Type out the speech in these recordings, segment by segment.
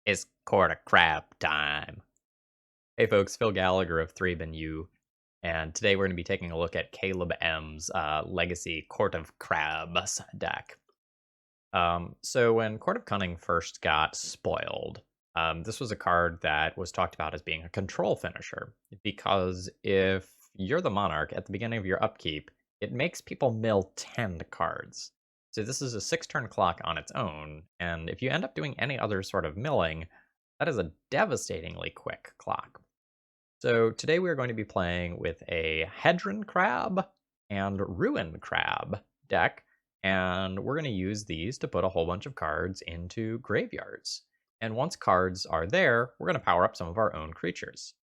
It's Court of Crab time. Hey folks, Phil Gallagher of ThrabenU, and today we're going to be taking a look at Caleb M's Legacy Court of Crabs deck. So when Court of Cunning first got spoiled, this was a card that was talked about as being a control finisher, because if you're the Monarch at the beginning of your upkeep, it makes people mill 10 cards. So this is a 6-turn clock on its own, and if you end up doing any other sort of milling, that is a devastatingly quick clock. So today we are going to be playing with a Hedron Crab and Ruin Crab deck, and we're going to use these to put a whole bunch of cards into graveyards. And once cards are there, we're going to power up some of our own creatures.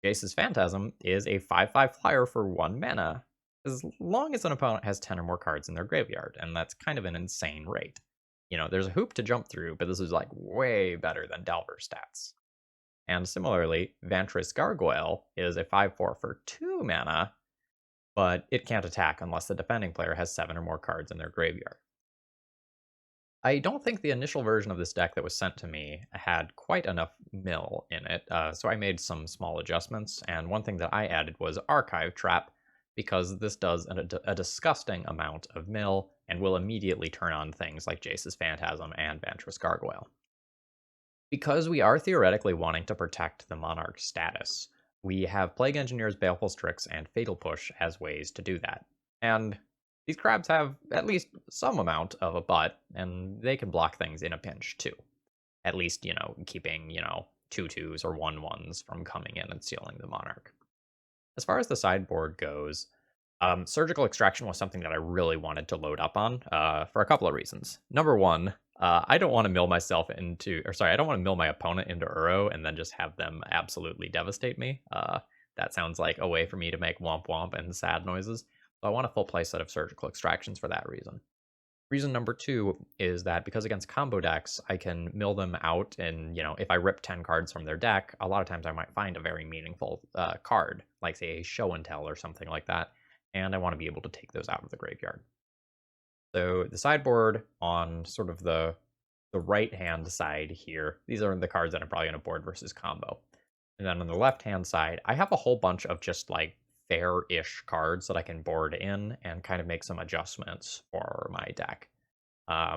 Jace's Phantasm is a 5/5 flyer for 1 mana, as long as an opponent has 10 or more cards in their graveyard, and that's kind of an insane rate. You know, there's a hoop to jump through, but this is like way better than Delver stats. And similarly, Vantress Gargoyle is a 5/4 for 2 mana, but it can't attack unless the defending player has 7 or more cards in their graveyard. I don't think the initial version of this deck that was sent to me had quite enough mill in it, so I made some small adjustments, and one thing that I added was Archive Trap, because this does a disgusting amount of mill and will immediately turn on things like Jace's Phantasm and Vantress Gargoyle. Because we are theoretically wanting to protect the Monarch status, we have Plague Engineers, Baleful Strix, and Fatal Push as ways to do that. And these crabs have at least some amount of a butt, and they can block things in a pinch too. At least, keeping, 2/2s or 1/1s from coming in and stealing the Monarch. As far as the sideboard goes, Surgical Extraction was something that I really wanted to load up on for a couple of reasons. Number one, I don't want to mill myself I don't want to mill my opponent into Uro and then just have them absolutely devastate me. That sounds like a way for me to make womp womp and sad noises. So I want a full play set of Surgical Extractions for that reason. Reason number two is that because against combo decks, I can mill them out, and if I rip 10 cards from their deck, a lot of times I might find a very meaningful card, like say a Show and Tell or something like that, and I want to be able to take those out of the graveyard. So the sideboard on sort of the right hand side here, these are the cards that I'm probably going to board versus combo. And then on the left hand side, I have a whole bunch of just like fair-ish cards that I can board in and kind of make some adjustments for my deck.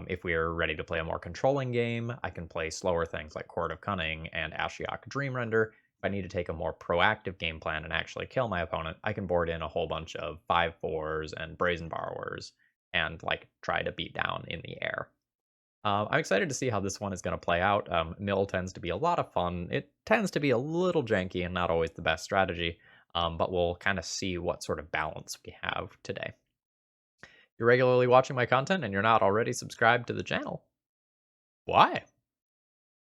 If we are ready to play a more controlling game, I can play slower things like Court of Cunning and Ashiok Dreamrender. If I need to take a more proactive game plan and actually kill my opponent, I can board in a whole bunch of 5/4s and Brazen Borrowers and like try to beat down in the air. I'm excited to see how this one is going to play out. Mill tends to be a lot of fun. It tends to be a little janky and not always the best strategy, but we'll kind of see what sort of balance we have today. You're regularly watching my content and you're not already subscribed to the channel. Why?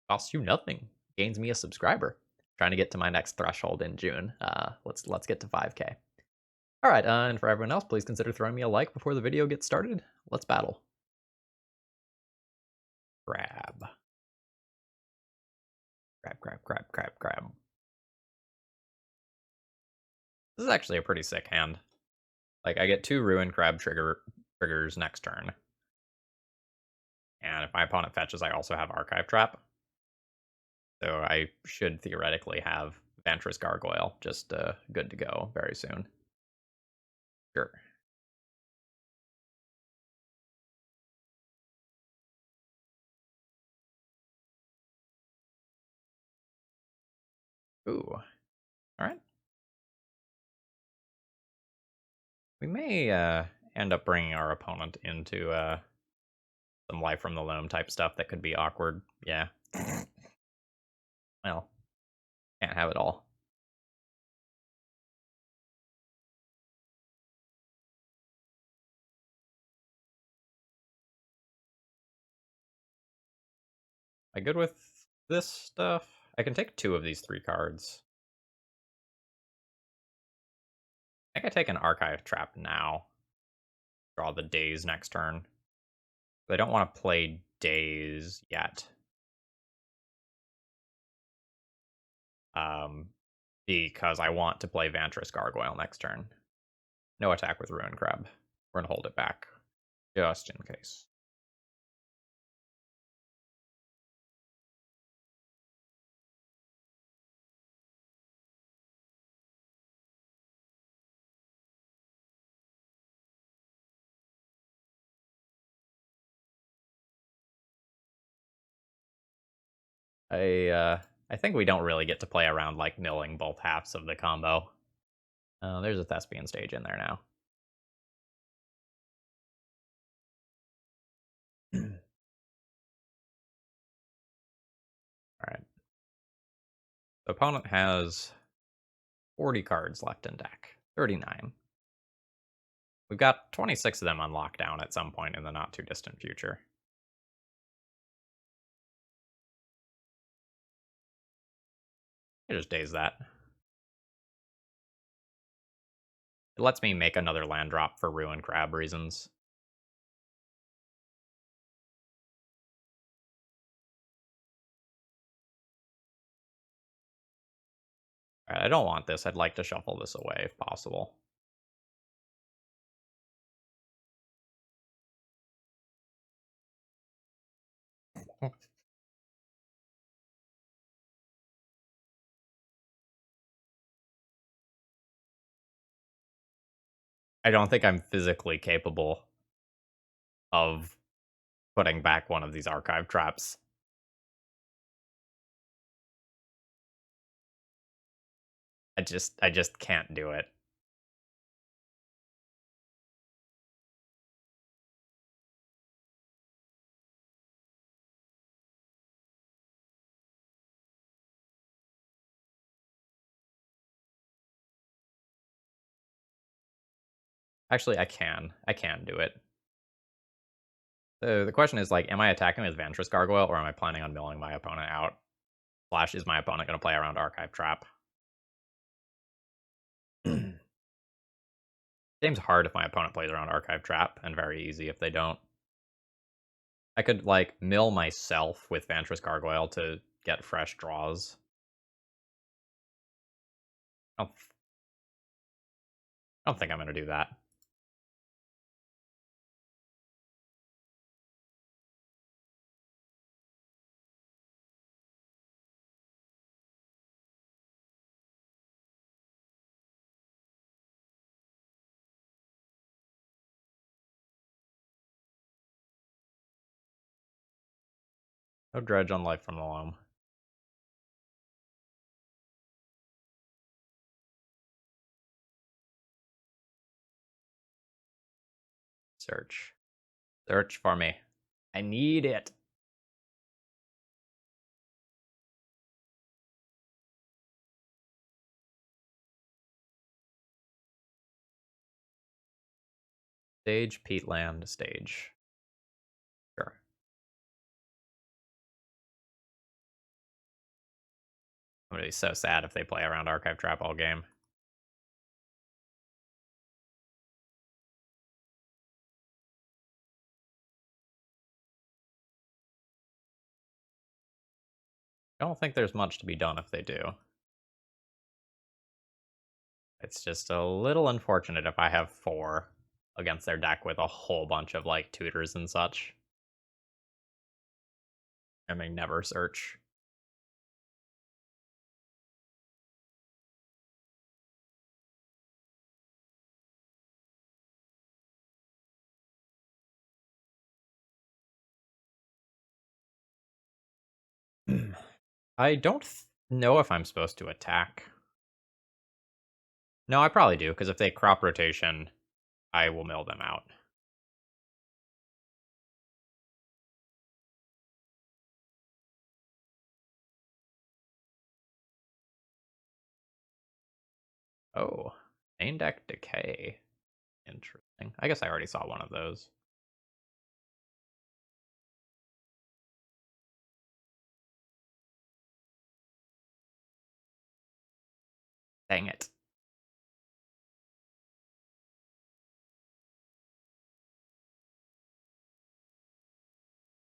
Costs you nothing. Gains me a subscriber. Trying to get to my next threshold in June. Let's get to 5K. All right, and for everyone else, please consider throwing me a like before the video gets started. Let's battle. Crab. Crab, crab, crab, crab, crab. This is actually a pretty sick hand. Like, I get 2 Ruin Crab triggers next turn. And if my opponent fetches, I also have Archive Trap. So I should theoretically have Vantress Gargoyle just good to go very soon. Sure. Ooh. All right. We may end up bringing our opponent into some Life from the Loam type stuff that could be awkward. Yeah. Well, can't have it all. Am I good with this stuff? I can take 2 of these 3 cards. I think I take an Archive Trap now. Draw the Daze next turn. But I don't want to play Daze yet. Because I want to play Vantress Gargoyle next turn. No attack with Ruin Crab. We're going to hold it back, just in case. I think we don't really get to play around like milling both halves of the combo. There's a Thespian stage in there now. Alright. The opponent has 40 cards left in deck. 39. We've got 26 of them on lockdown at some point in the not too distant future. I just daze that. It lets me make another land drop for Ruin Crab reasons. Alright, I don't want this. I'd like to shuffle this away if possible. I don't think I'm physically capable of putting back one of these archive traps. I just can't do it. Actually, I can. I can do it. So the question is, like, am I attacking with Vantress Gargoyle, or am I planning on milling my opponent out? Slash, is my opponent going to play around Archive Trap? Game's hard if my opponent plays around Archive Trap, and very easy if they don't. I could, like, mill myself with Vantress Gargoyle to get fresh draws. I don't think I'm going to do that. No Dredge on Life from the Loam. Search. Search for me. I need it. Stage, Peatland, stage. Sure. I'm gonna be so sad if they play around Archive Trap all game. I don't think there's much to be done if they do. It's just a little unfortunate if I have 4 against their deck with a whole bunch of, like, tutors and such. I may never search. I don't know if I'm supposed to attack. No, I probably do, because if they crop rotation, I will mill them out. Oh, main deck decay. Interesting. I guess I already saw one of those. Dang it.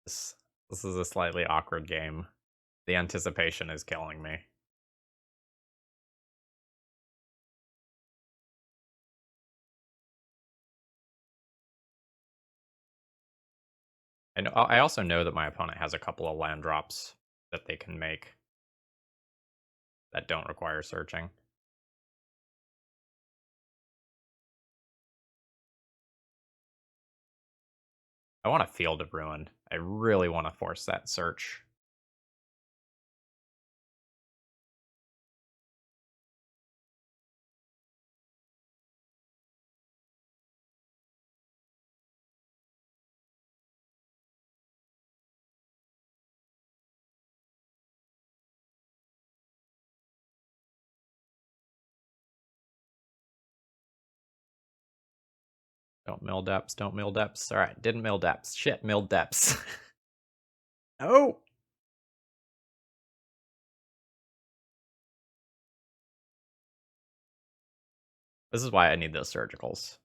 This, this is a slightly awkward game. The anticipation is killing me. And I also know that my opponent has a couple of land drops that they can make that don't require searching. I want a Field of Ruin. I really want to force that search. Don't mill depths, don't mill depths. Alright, didn't mill depths. Shit, milled depths. Oh! This is why I need those surgicals.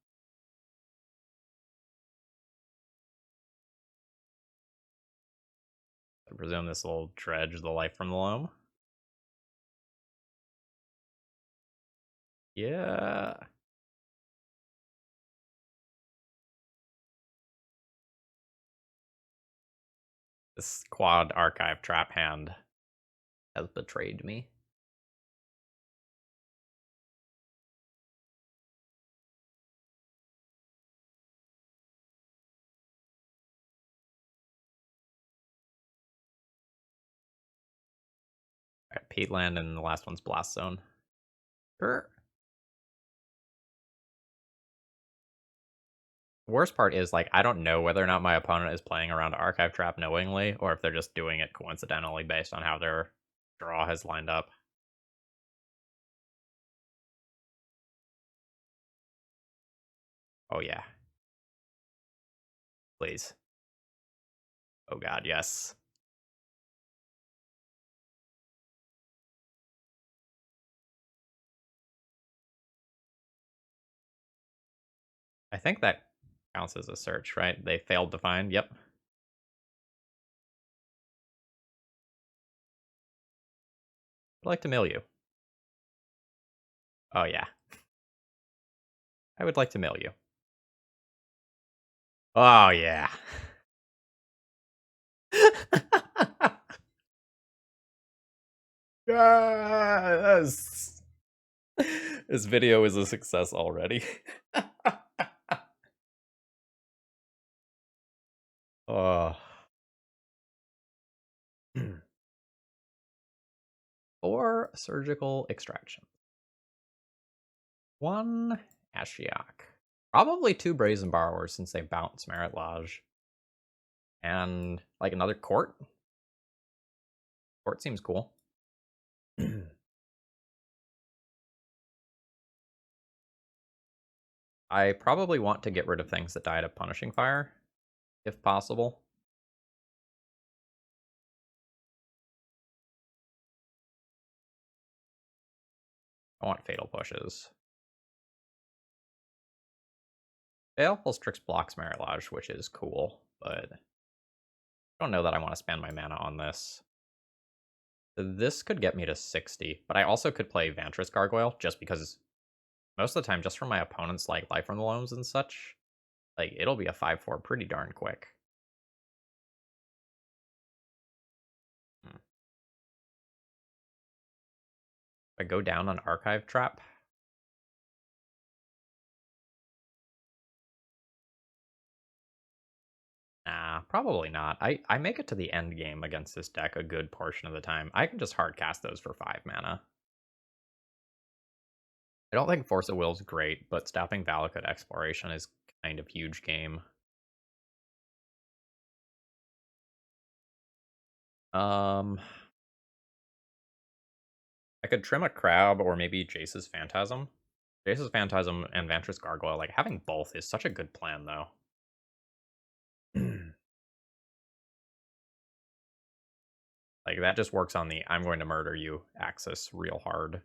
I presume this will dredge the life from the loam. Yeah. This quad archive trap hand has betrayed me. Alright, Peatland, and the last one's Blast Zone. Sure. The worst part is, like, I don't know whether or not my opponent is playing around Archive Trap knowingly, or if they're just doing it coincidentally based on how their draw has lined up. Oh yeah. Please. Oh god, yes. I think that counts as a search, right? They failed to find, yep. I'd like to mill you. Oh yeah. I would like to mill you. Oh yeah. Yes! This video is a success already. Oh. 4 surgical extraction. 1 Ashiok. Probably 2 Brazen Borrowers since they bounce Merit Lodge. And like another Court. Court seems cool. I probably want to get rid of things that died of Punishing Fire, if possible. I want Fatal Pushes. Baleful Strix blocks Merit Lodge, which is cool, but I don't know that I want to spend my mana on this. So this could get me to 60, but I also could play Vantress Gargoyle, just because most of the time, just from my opponent's like Life from the Loams and such, like it'll be a 5/4 pretty darn quick. If I go down on Archive Trap, nah, probably not. I make it to the end game against this deck a good portion of the time. I can just hard cast those for 5 mana. I don't think Force of Will's great, but stopping Valakut Exploration is kind of huge game. I could trim a Crab or maybe Jace's Phantasm. Jace's Phantasm and Vantress Gargoyle, like having both is such a good plan though. Like that just works on the I'm going to murder you axis real hard.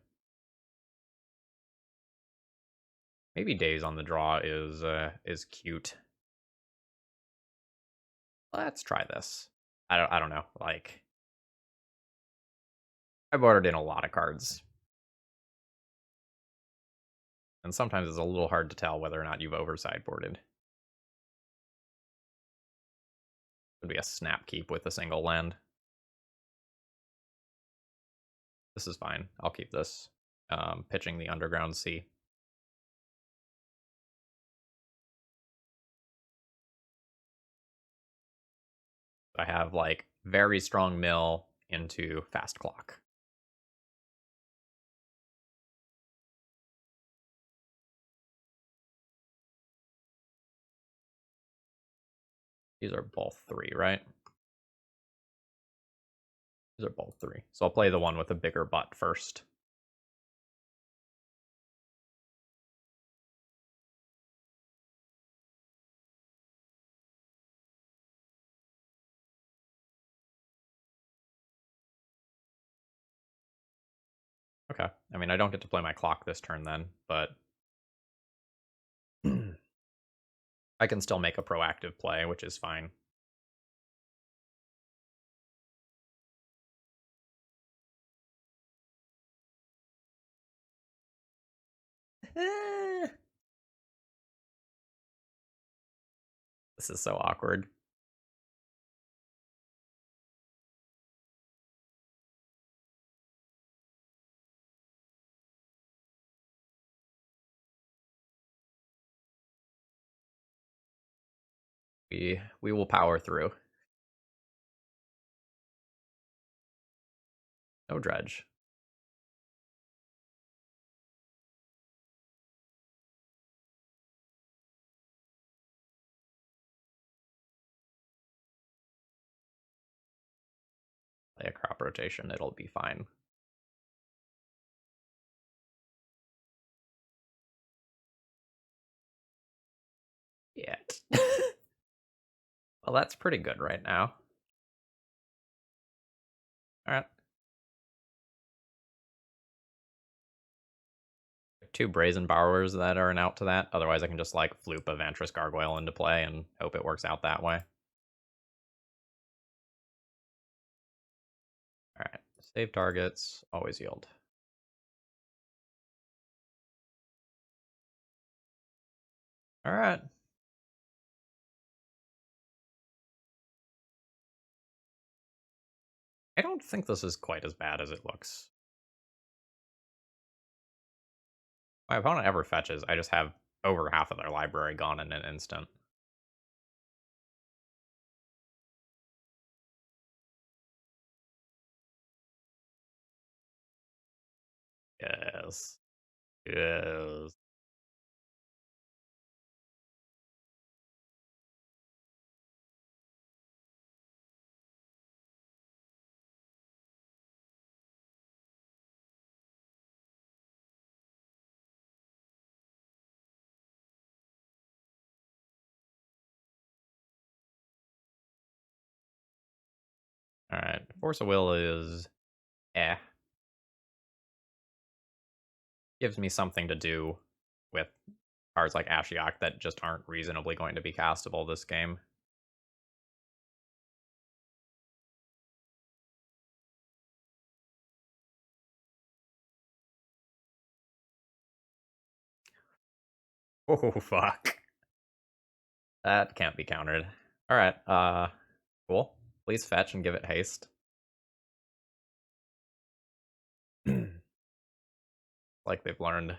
Maybe Days on the Draw is cute. Let's try this. I don't know. Like I've ordered in a lot of cards. And sometimes it's a little hard to tell whether or not you've over sideboarded. Would be a snap keep with a single land. This is fine. I'll keep this. Pitching the Underground Sea. I have like very strong mill into fast clock. These are both 3, right? These are both 3. So I'll play the one with the bigger butt first. Okay. I mean, I don't get to play my clock this turn then, but I can still make a proactive play, which is fine. This is so awkward. We will power through. No dredge. Play a crop rotation, it'll be fine. Yeah. Well, that's pretty good right now. Alright. 2 Brazen Borrowers that are an out to that. Otherwise, I can just, like, floop a Vantress Gargoyle into play and hope it works out that way. Alright. Save targets. Always yield. Alright. I don't think this is quite as bad as it looks. My opponent ever fetches, I just have over half of their library gone in an instant. Yes. Yes. Alright. Force of Will is eh. Gives me something to do with cards like Ashiok that just aren't reasonably going to be castable this game. Oh, fuck. That can't be countered. Alright, cool. Please fetch and give it haste. Like they've learned.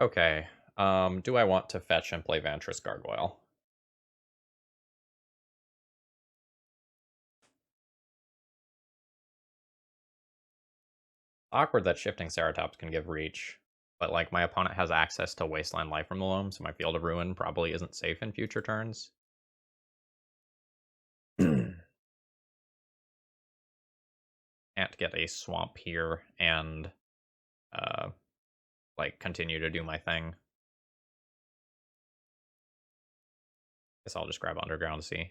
Okay, do I want to fetch and play Vantress Gargoyle? Awkward that Shifting Ceratops can give reach, but like my opponent has access to Wasteland Life from the Loam, so my Field of Ruin probably isn't safe in future turns. Can't get a swamp here and like continue to do my thing. Guess I'll just grab Underground Sea.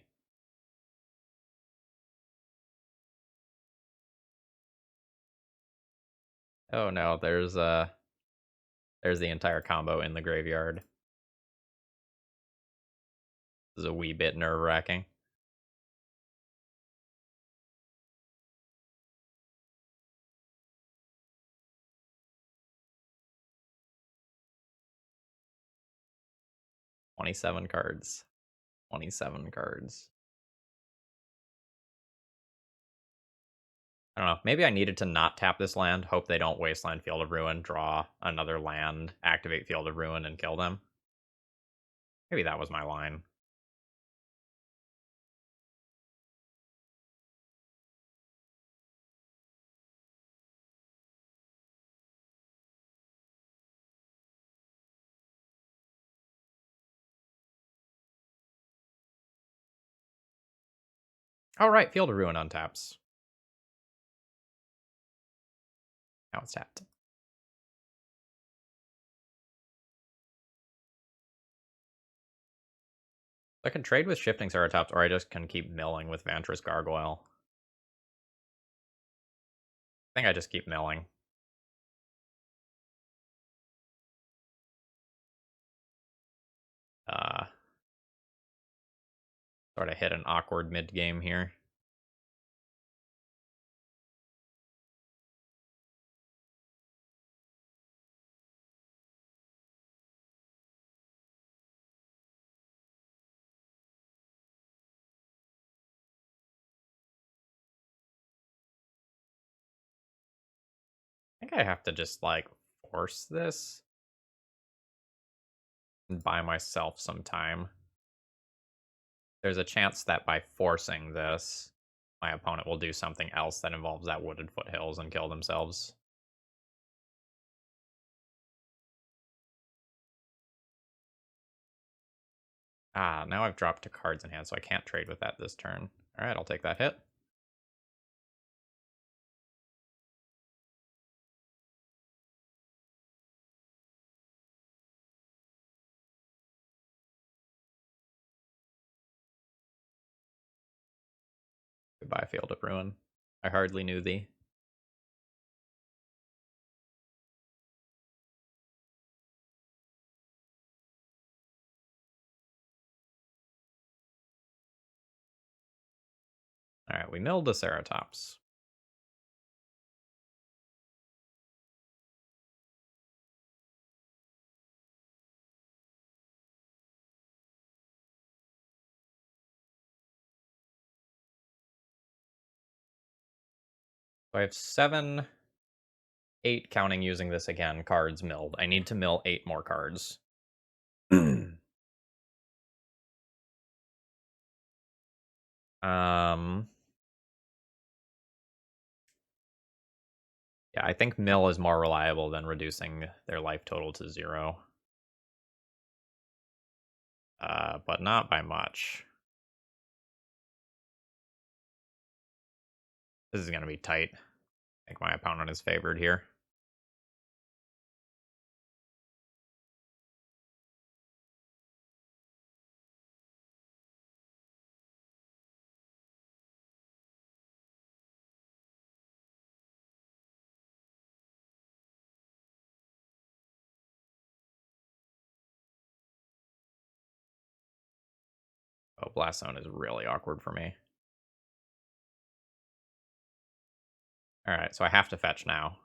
Oh no, there's the entire combo in the graveyard. This is a wee bit nerve-wracking. $27 cards. 27 cards. I don't know. Maybe I needed to not tap this land, hope they don't Wasteland Field of Ruin, draw another land, activate Field of Ruin, and kill them. Maybe that was my line. All right, Field of Ruin untaps. Now it's tapped. I can trade with Shifting Ceratops, or I just can keep milling with Vantress Gargoyle. I think I just keep milling. Sort of hit an awkward mid-game here. I think I have to just, like, force this and buy myself some time. There's a chance that by forcing this, my opponent will do something else that involves that Wooded Foothills and kill themselves. Now I've dropped 2 cards in hand, so I can't trade with that this turn. Alright, I'll take that hit. Goodbye, Field of Ruin. I hardly knew thee. Alright, we milled the Ceratops. So I have 7, 8 counting using this again, cards milled. I need to mill 8 more cards. Yeah, I think mill is more reliable than reducing their life total to 0. But not by much. This is going to be tight. I think my opponent is favored here. Oh, Blast Zone is really awkward for me. Alright, so I have to fetch now.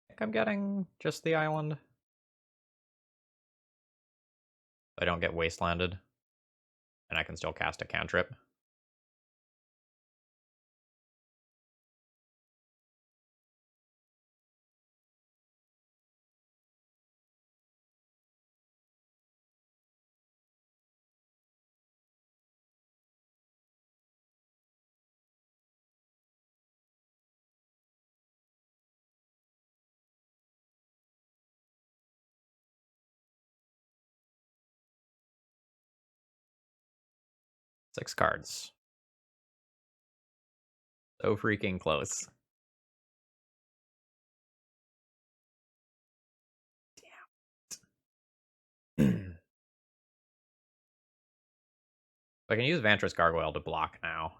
I think I'm getting just the island. I don't get wastelanded. And I can still cast a cantrip. Six cards. So freaking close. Damn. I can use Vantress Gargoyle to block now.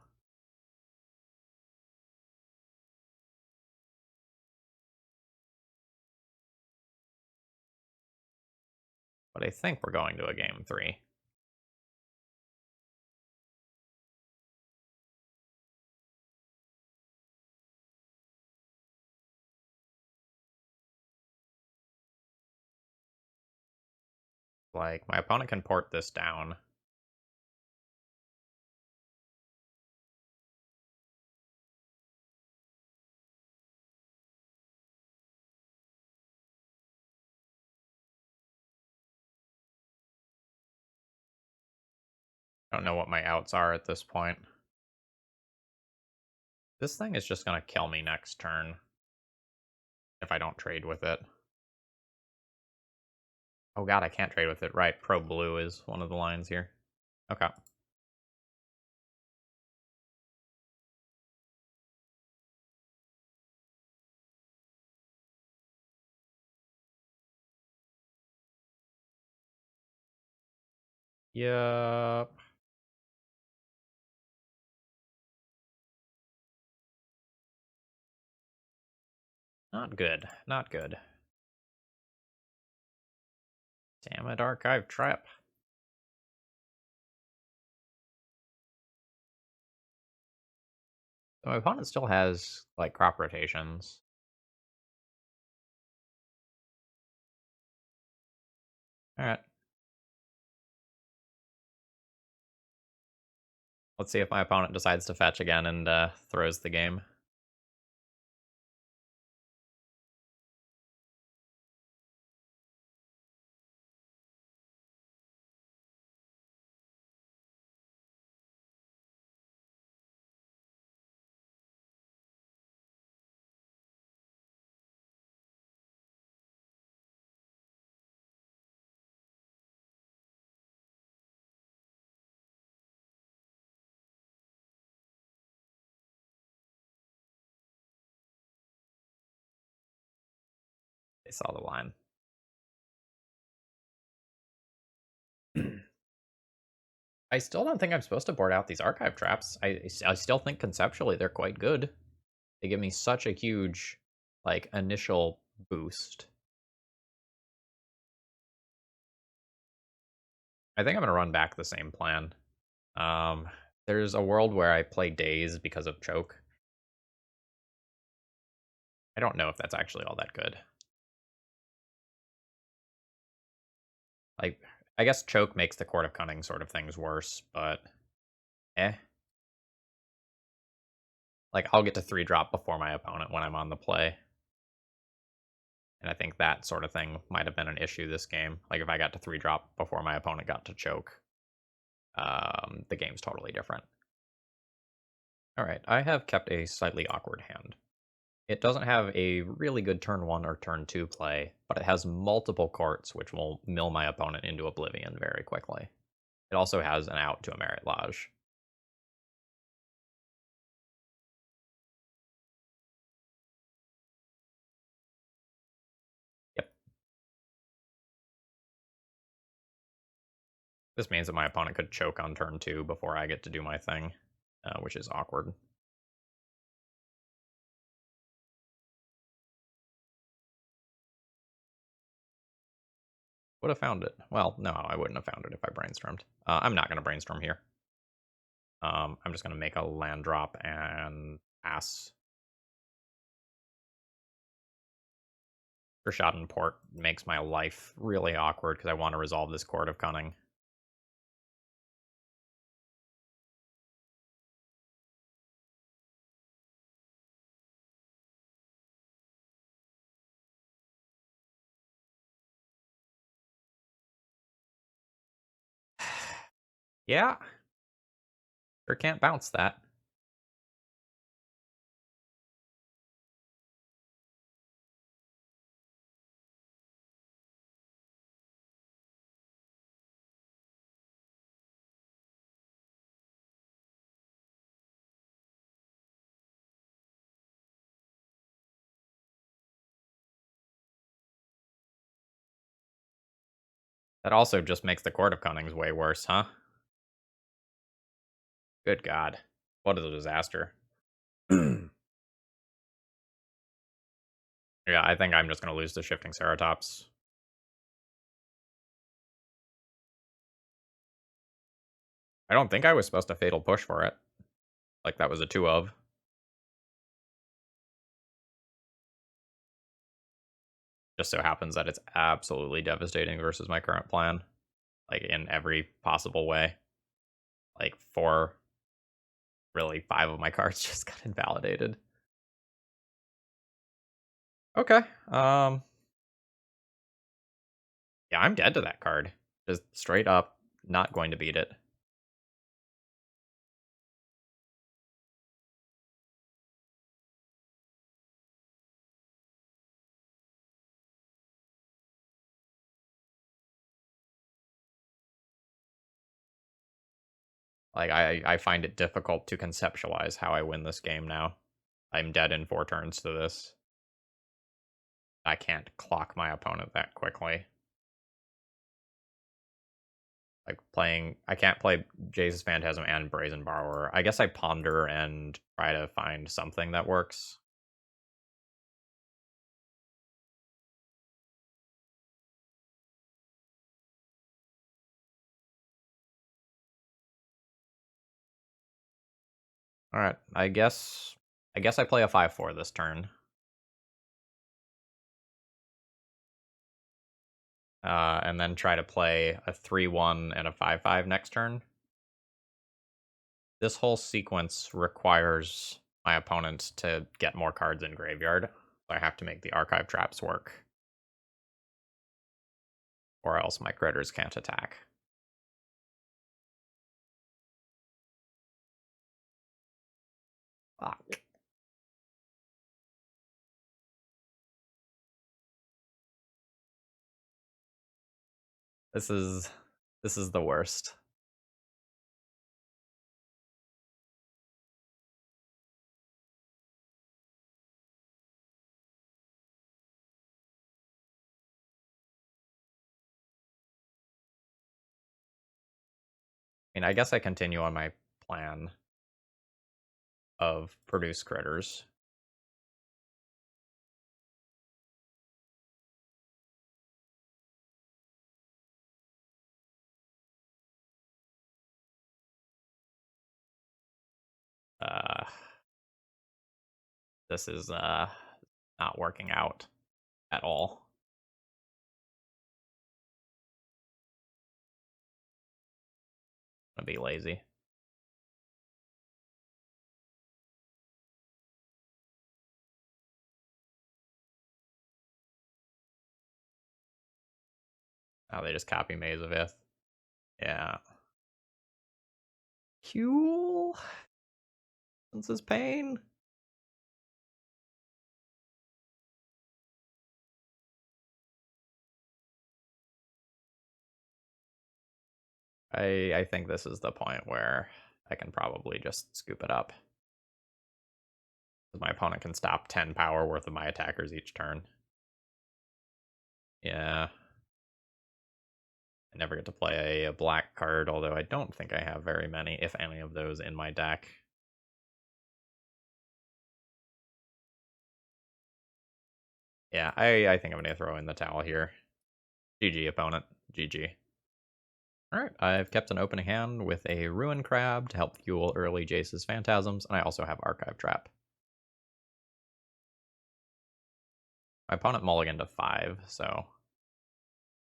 But I think we're going to a game 3. Like, my opponent can port this down. I don't know what my outs are at this point. This thing is just going to kill me next turn if I don't trade with it. Oh god, I can't trade with it. Right, Pro Blue is one of the lines here. Okay. Yup. Not good. Not good. Damn it, archive trap. So my opponent still has, like, crop rotations. Alright. Let's see if my opponent decides to fetch again and throws the game. They saw the line. I still don't think I'm supposed to board out these archive traps. I still think conceptually they're quite good. They give me such a huge, like, initial boost. I think I'm going to run back the same plan. There's a world where I play Daze because of Choke. I don't know if that's actually all that good. Like, I guess Choke makes the Court of Cunning sort of things worse, but eh. Like, I'll get to 3-drop before my opponent when I'm on the play. And I think that sort of thing might have been an issue this game. Like, if I got to 3-drop before my opponent got to Choke, the game's totally different. Alright, I have kept a slightly awkward hand. It doesn't have a really good turn 1 or turn 2 play, but it has multiple courts which will mill my opponent into oblivion very quickly. It also has an out to a Merit Lodge. Yep. This means that my opponent could choke on turn 2 before I get to do my thing, which is awkward. Would have found it. Well, no, I wouldn't have found it if I brainstormed. I'm not going to brainstorm here. I'm just going to make a land drop and pass. Schaden Port makes my life really awkward because I want to resolve this Court of Cunning. Yeah. Sure can't bounce that. That also just makes the Court of Cunnings way worse, huh? Good God. What a disaster. Yeah, I think I'm just going to lose to Shifting Ceratops. I don't think I was supposed to Fatal Push for it. Like, that was a 2 of. Just so happens that it's absolutely devastating versus my current plan. Like, in every possible way. Like, 4, really 5 of my cards just got invalidated. Okay. Yeah, I'm dead to that card. Just straight up not going to beat it. Like, I find it difficult to conceptualize how I win this game now. I'm dead in 4 turns to this. I can't clock my opponent that quickly. Like I can't play Jace's Phantasm and Brazen Borrower. I guess I ponder and try to find something that works. All right, I guess I play a 5/4 this turn. And then try to play a 3/1 and a 5/5 next turn. This whole sequence requires my opponent to get more cards in graveyard. So I have to make the archive traps work. Or else my critters can't attack. Fuck. This is the worst. I mean, I guess I continue on my plan of produce critters. Uh, this is not working out at all. I'm gonna be lazy. Oh, they just copy Maze of Ith. Yeah. Cool. This is pain. I think this is the point where I can probably just scoop it up. My opponent can stop 10 power worth of my attackers each turn. Yeah. I never get to play a black card, although I don't think I have very many, if any of those, in my deck. Yeah, I think I'm going to throw in the towel here. GG, opponent. GG. Alright, I've kept an opening hand with a Ruin Crab to help fuel early Jace's Phantasms, and I also have Archive Trap. My opponent mulliganed to 5, so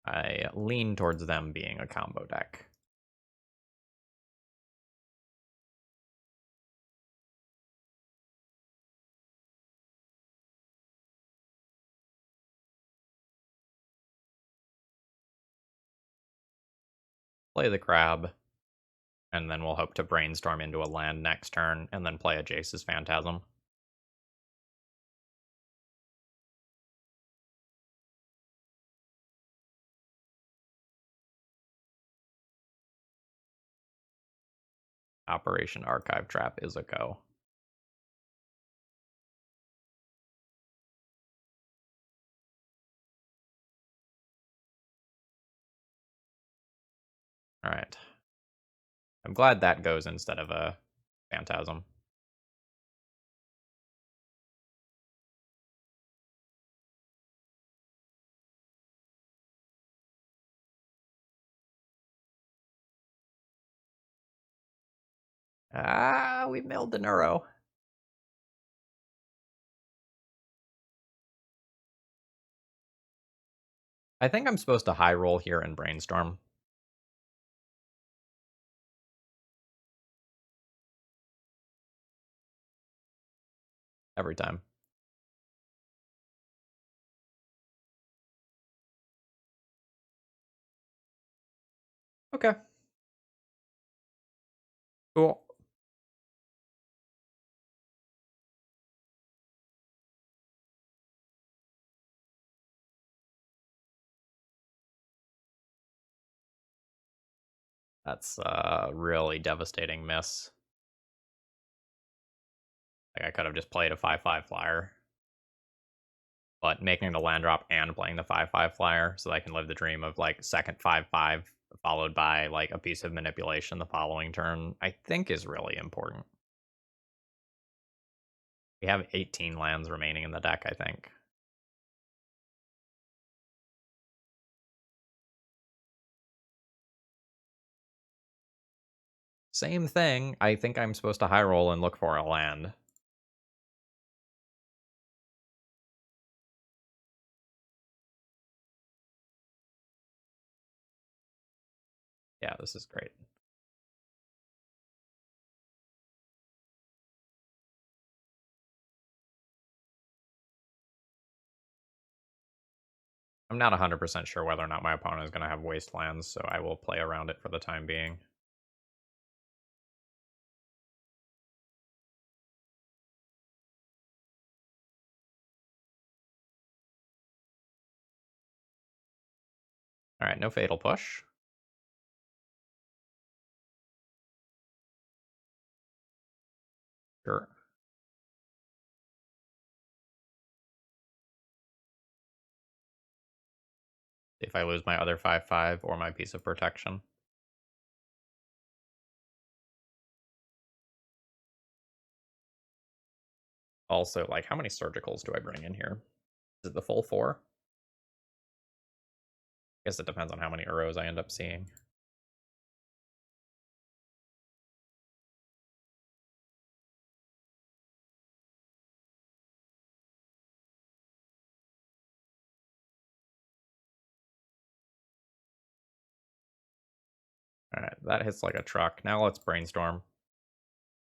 I lean towards them being a combo deck. Play the Crab, and then we'll hope to brainstorm into a land next turn, and then play a Jace's Phantasm. Operation Archive Trap is a go. Alright. I'm glad that goes instead of a Phantasm. Ah, we milled the Neuro. I think I'm supposed to high roll here and brainstorm. Every time. Okay. Cool. That's a really devastating miss. Like, I could have just played a 5/5 flyer. But making the land drop and playing the 5/5 flyer so that I can live the dream of, like, second 5/5 followed by like a piece of manipulation the following turn, I think is really important. We have 18 lands remaining in the deck, I think. Same thing. I think I'm supposed to high roll and look for a land. Yeah, this is great. I'm not 100% sure whether or not my opponent is going to have wastelands, so I will play around it for the time being. All right, no fatal push. Sure. If I lose my other 5/5 or my piece of protection. Also, like, how many surgicals do I bring in here? Is it the full 4? I guess it depends on how many Uros I end up seeing. All right, that hits like a truck. Now let's brainstorm.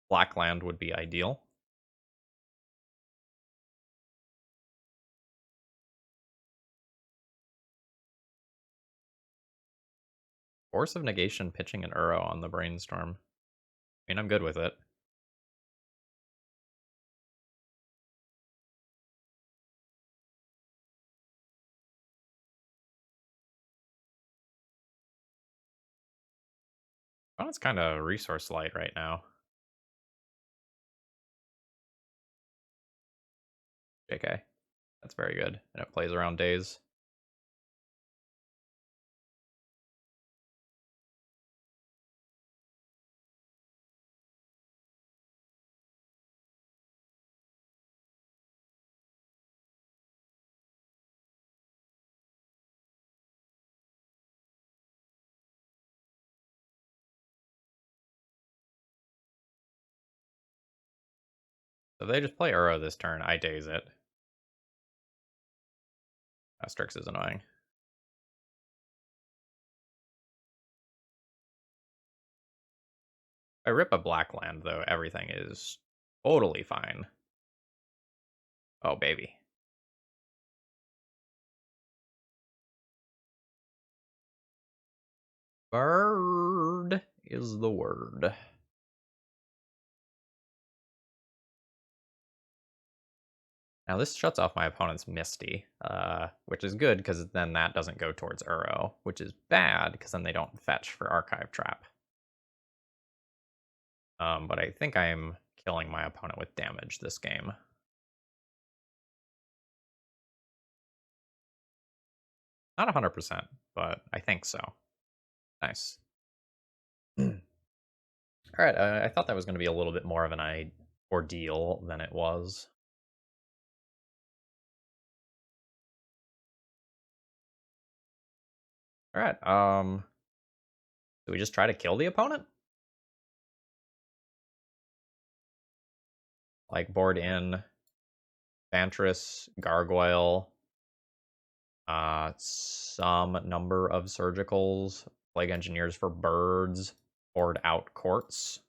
Black land would be ideal. Force of Negation pitching an Uro on the brainstorm. I mean, I'm good with it. Oh, it's kind of resource light right now. JK. That's very good. And it plays around days. So they just play Uro this turn. I daze it. Asterix is annoying. If I rip a black land, though, everything is totally fine. Oh, baby. Bird is the word. Now this shuts off my opponent's Misty, which is good because then that doesn't go towards Uro, which is bad because then they don't fetch for Archive Trap. But I think I'm killing my opponent with damage this game. Not 100%, but I think so. Nice. All right, I thought that was going to be a little bit more of an ordeal than it was. All right, do we just try to kill the opponent? Like board in Vantress, Gargoyle, some number of surgicals, Plague Engineers for birds, board out courts.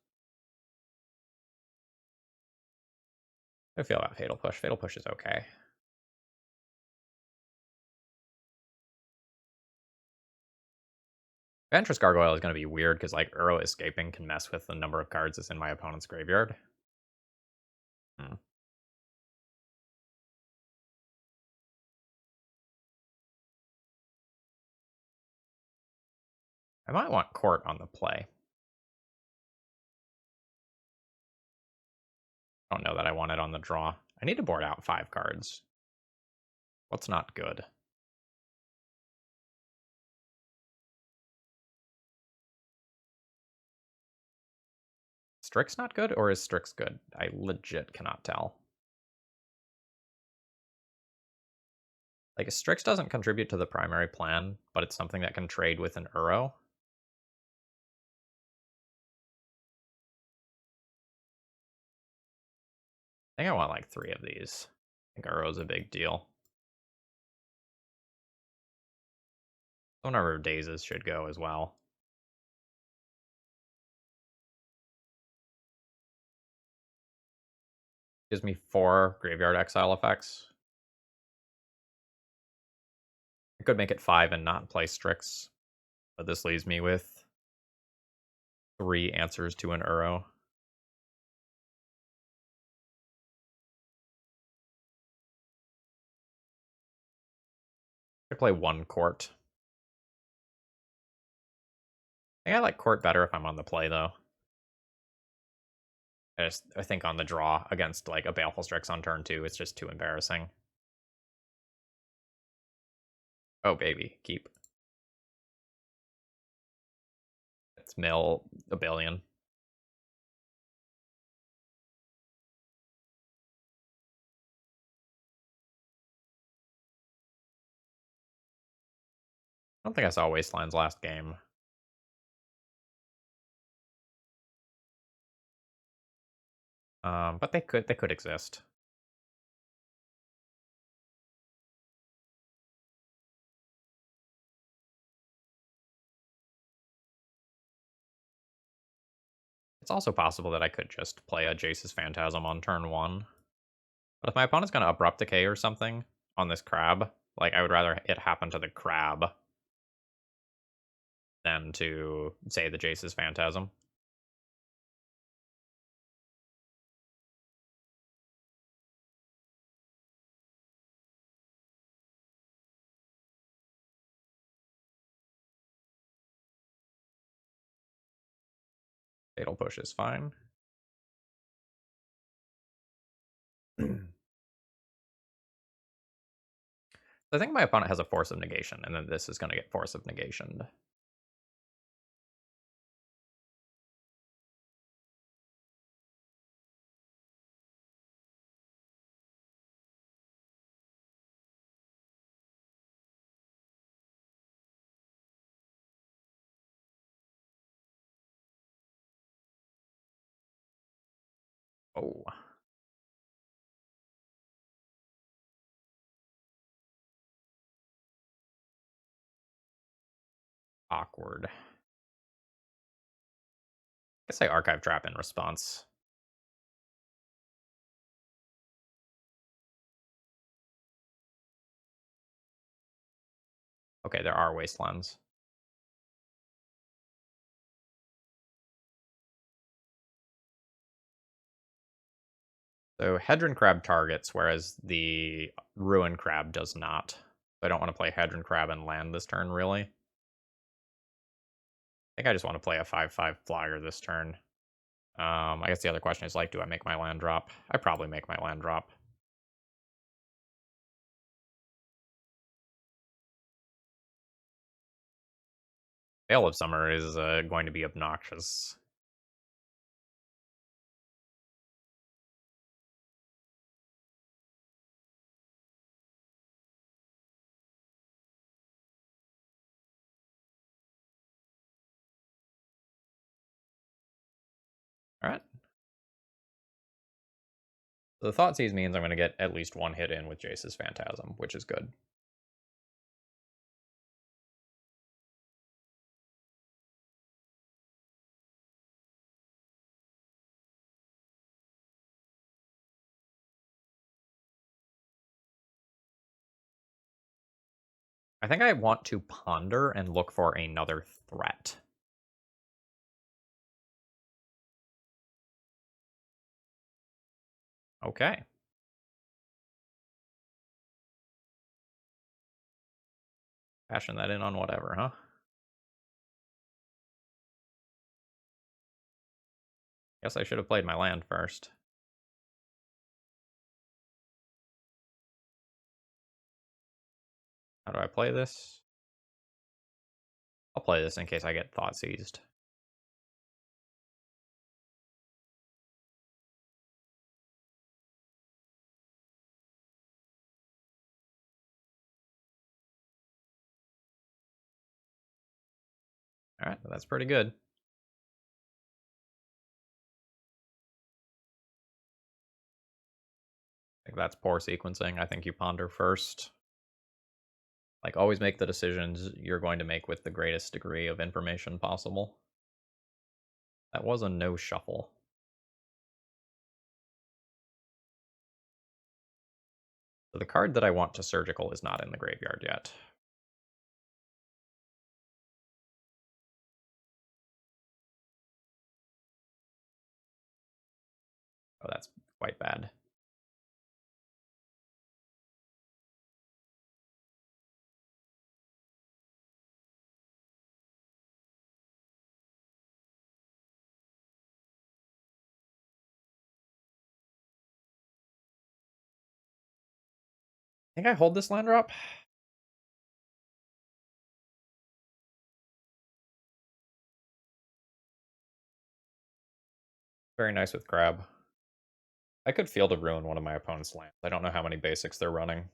I feel about Fatal Push. Fatal Push is okay. Vantress Gargoyle is going to be weird because like Uro escaping can mess with the number of cards that's in my opponent's graveyard. I might want court on the play. I don't know that I want it on the draw. I need to board out 5 cards. What's not good? Strix not good, or is Strix good? I legit cannot tell. Like, Strix doesn't contribute to the primary plan, but it's something that can trade with an Uro. I think I want like 3 of these. I think Uro's a big deal. Whenever Dazes should go as well. Gives me 4 Graveyard Exile effects. I could make it 5 and not play Strix, but this leaves me with 3 answers to an Uro. I could play 1 Court. I think I like Court better if I'm on the play, though. I think on the draw against like a Baleful Strix on turn 2, it's just too embarrassing. Oh, baby, keep. It's mill a billion. I don't think I saw Wasteland's last game. But they could exist. It's also possible that I could just play a Jace's Phantasm on turn 1. But if my opponent's going to Abrupt Decay or something on this crab, like, I would rather it happen to the crab than to, say, the Jace's Phantasm. Fatal Push is fine. I think my opponent has a Force of Negation, and then this is going to get Force of Negation. Oh. Awkward. I guess I Archive Trap in response. Okay, there are Wastelands. So Hedron Crab targets, whereas the Ruin Crab does not. So I don't want to play Hedron Crab and land this turn, really. I think I just want to play a 5/5 flyer this turn. I guess the other question is, like, do I make my land drop? I probably make my land drop. Veil of Summer is going to be obnoxious. Alright. So the Thoughtseize means I'm going to get at least 1 hit in with Jace's Phantasm, which is good. I think I want to ponder and look for another threat. Okay. Passion that in on whatever, huh? Guess I should have played my land first. How do I play this? I'll play this in case I get Thoughtseized. Alright, that's pretty good. I think that's poor sequencing. I think you ponder first. Like, always make the decisions you're going to make with the greatest degree of information possible. That was a no shuffle. So the card that I want to surgical is not in the graveyard yet. Oh, that's quite bad. I think I hold this land drop. Very nice with Crab. I could Field of Ruin one of my opponent's lands. I don't know how many basics they're running.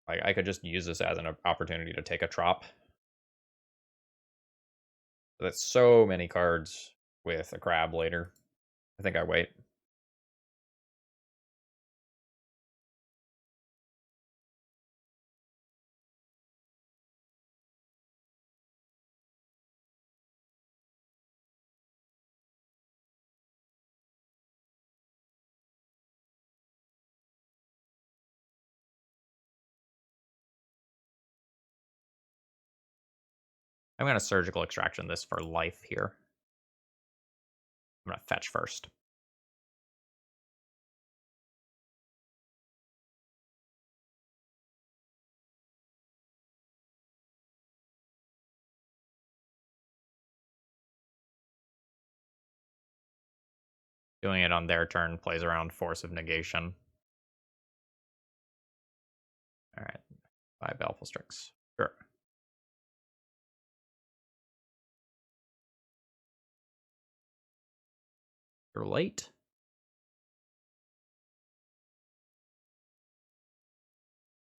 I could just use this as an opportunity to take a trop. That's so many cards with a Crab later. I think I wait. I'm going to Surgical Extraction this for life here. I'm going to fetch first. Doing it on their turn plays around Force of Negation. Alright, 5 Baleful Strix. Sure. You're late.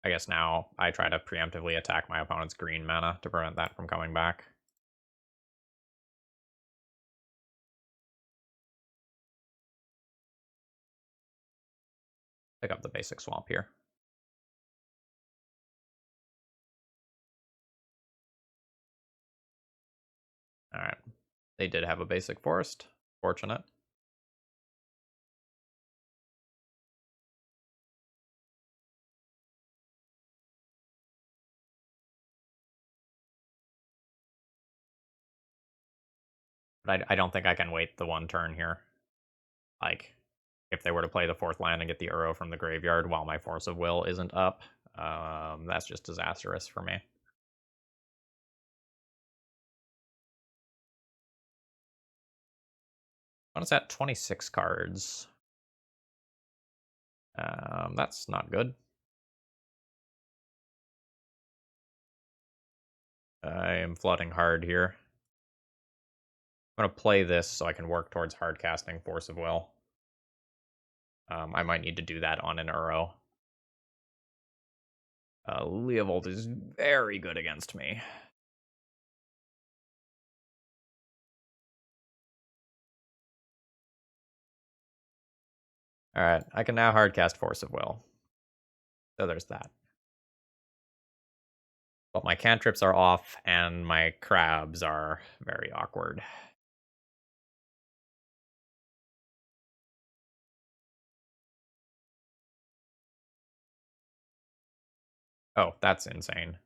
I guess now I try to preemptively attack my opponent's green mana to prevent that from coming back. Pick up the basic swamp here. Alright. They did have a basic forest. Fortunate. But I don't think I can wait the one turn here. Like, if they were to play the 4th land and get the Uro from the graveyard while my Force of Will isn't up, that's just disastrous for me. When it's at 26 cards. That's not good. I am flooding hard here. I'm going to play this so I can work towards hard casting Force of Will. I might need to do that on an Uro. Leovold is very good against me. Alright, I can now hardcast Force of Will. So there's that. But my cantrips are off, and my crabs are very awkward. Oh, that's insane.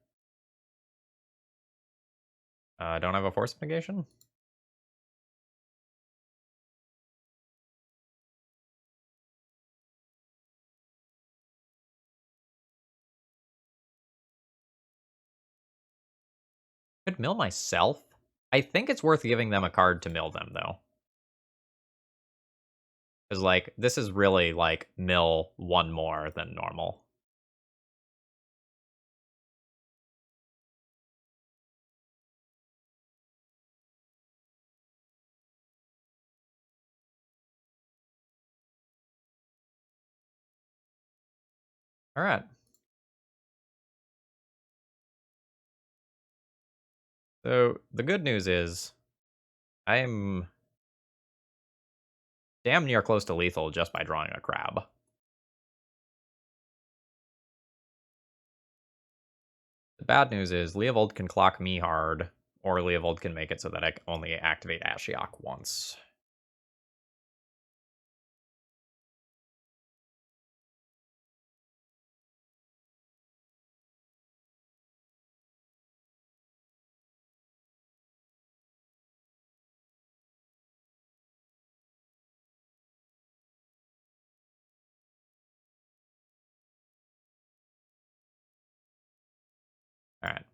I don't have a Force of Negation? Could mill myself? I think it's worth giving them a card to mill them, though. Because, like, this is really, like, mill one more than normal. Alright. So the good news is I'm damn near close to lethal just by drawing a crab. The bad news is Leovold can clock me hard, or Leovold can make it so that I can only activate Ashiok once.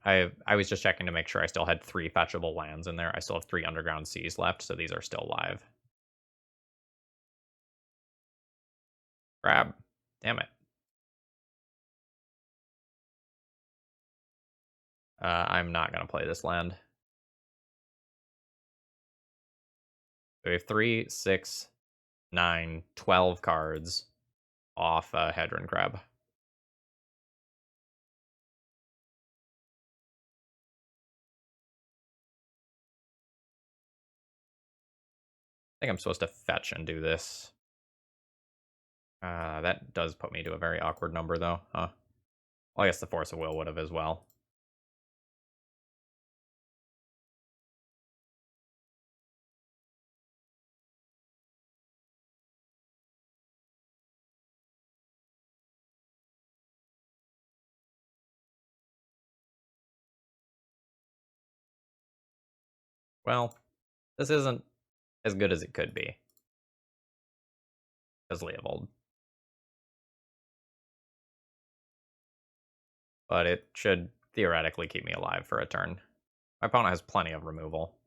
Alright, I was just checking to make sure I still had 3 fetchable lands in there. I still have 3 Underground Seas left, so these are still live. Crab. Damn it. I'm not going to play this land. We have 3, 6, 9, 12 cards off Hedron Crab. I think I'm supposed to fetch and do this. That does put me to a very awkward number, though. Huh. Well, I guess the Force of Will would have as well. Well, this isn't as good as it could be. As Leovold. But it should theoretically keep me alive for a turn. My opponent has plenty of removal.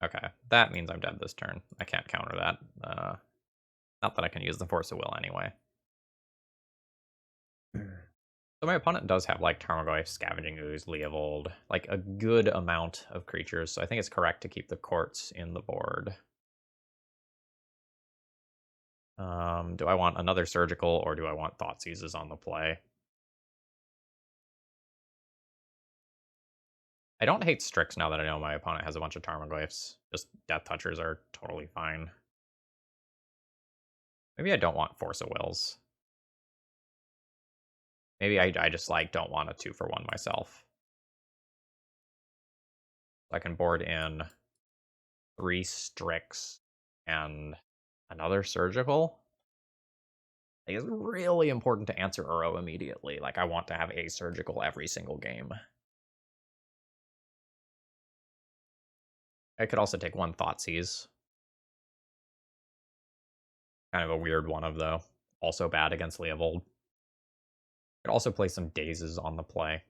Okay, that means I'm dead this turn. I can't counter that. Not that I can use the Force of Will anyway. So my opponent does have like Tarmogoyf, Scavenging Ooze, Leovold, like a good amount of creatures, so I think it's correct to keep the Courts in the board. Do I want another Surgical, or do I want Thoughtseizes on the play? I don't hate Strix now that I know my opponent has a bunch of Tarmogoyfs. Just Death Touchers are totally fine. Maybe I don't want Force of Wills. Maybe I just like don't want a 2-for-1 myself. I can board in 3 Strix and another Surgical. Like, it's really important to answer Uro immediately. Like, I want to have a Surgical every single game. I could also take 1 Thoughtseize. Kind of a weird one of, though. Also bad against Leovold. Could also play some Dazes on the play.